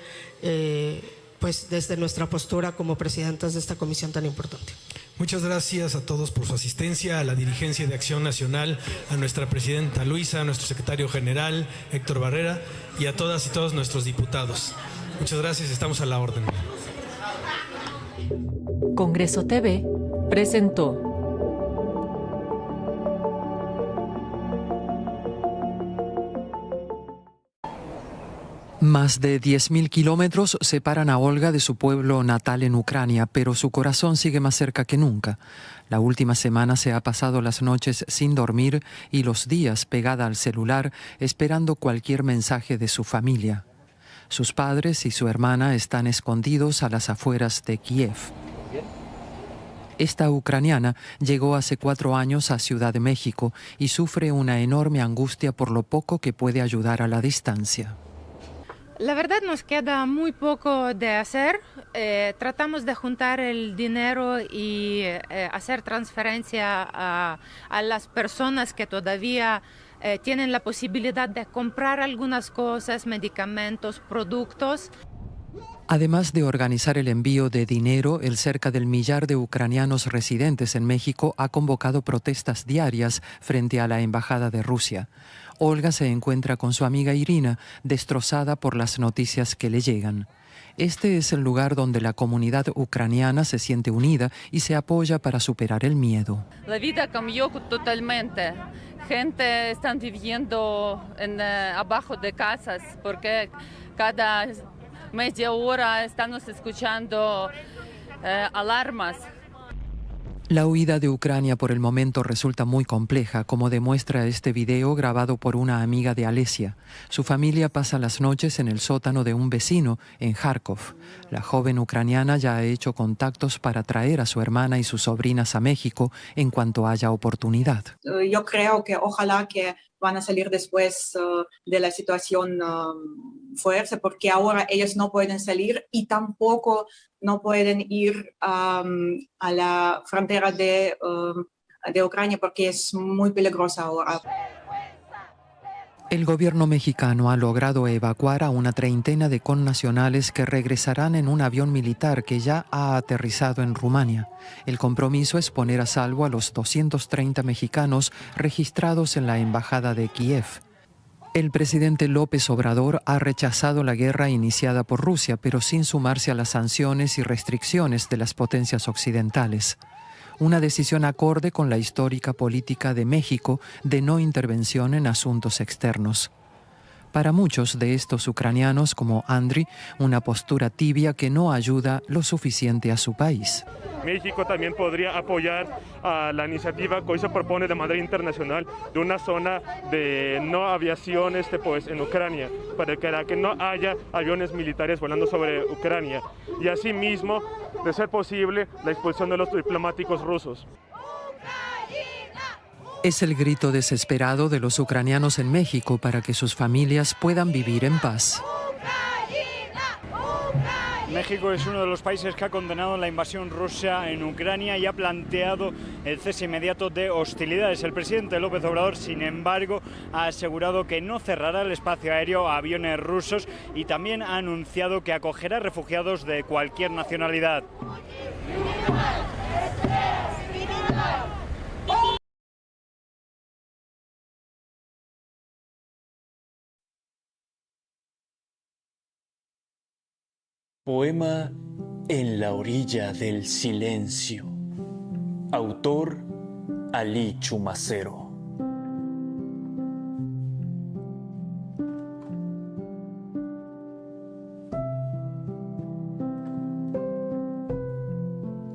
pues desde nuestra postura como presidentas de esta comisión tan importante. Muchas gracias a todos por su asistencia, a la dirigencia de Acción Nacional, a nuestra presidenta Luisa, a nuestro secretario general Héctor Barrera y a todas y todos nuestros diputados. Muchas gracias, estamos a la orden. Congreso TV presentó. Más de 10.000 kilómetros separan a Olga de su pueblo natal en Ucrania, pero su corazón sigue más cerca que nunca. La última semana se ha pasado las noches sin dormir y los días pegada al celular esperando cualquier mensaje de su familia. Sus padres y su hermana están escondidos a las afueras de Kiev. Esta ucraniana llegó hace 4 años a Ciudad de México y sufre una enorme angustia por lo poco que puede ayudar a la distancia. La verdad nos queda muy poco de hacer. Tratamos de juntar el dinero y hacer transferencia a las personas que todavía tienen la posibilidad de comprar algunas cosas, medicamentos, productos. Además de organizar el envío de dinero, el cerca del millar de ucranianos residentes en México ha convocado protestas diarias frente a la Embajada de Rusia. Olga se encuentra con su amiga Irina, destrozada por las noticias que le llegan. Este es el lugar donde la comunidad ucraniana se siente unida y se apoya para superar el miedo. La vida cambió totalmente. Gente está viviendo abajo de casas porque cada media hora estamos escuchando alarmas. La huida de Ucrania por el momento resulta muy compleja, como demuestra este video grabado por una amiga de Alesia. Su familia pasa las noches en el sótano de un vecino en Kharkov. La joven ucraniana ya ha hecho contactos para traer a su hermana y sus sobrinas a México en cuanto haya oportunidad. Yo creo que ojalá que van a salir después de la situación fuerte, porque ahora ellos no pueden salir y tampoco no pueden ir a la frontera de Ucrania porque es muy peligrosa ahora. El gobierno mexicano ha logrado evacuar a una treintena de connacionales que regresarán en un avión militar que ya ha aterrizado en Rumania. El compromiso es poner a salvo a los 230 mexicanos registrados en la embajada de Kiev. El presidente López Obrador ha rechazado la guerra iniciada por Rusia, pero sin sumarse a las sanciones y restricciones de las potencias occidentales. Una decisión acorde con la histórica política de México de no intervención en asuntos externos. Para muchos de estos ucranianos, como Andriy, una postura tibia que no ayuda lo suficiente a su país. México también podría apoyar a la iniciativa que hoy se propone de manera internacional de una zona de no aviación en Ucrania, para que no haya aviones militares volando sobre Ucrania. Y asimismo, de ser posible, la expulsión de los diplomáticos rusos. Es el grito desesperado de los ucranianos en México para que sus familias puedan vivir en paz. México es uno de los países que ha condenado la invasión rusa en Ucrania y ha planteado el cese inmediato de hostilidades. El presidente López Obrador, sin embargo, ha asegurado que no cerrará el espacio aéreo a aviones rusos y también ha anunciado que acogerá refugiados de cualquier nacionalidad. Poema En la orilla del silencio. Autor Ali Chumacero.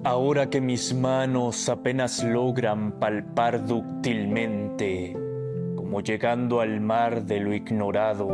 Ahora que mis manos apenas logran palpar dúctilmente, como llegando al mar de lo ignorado,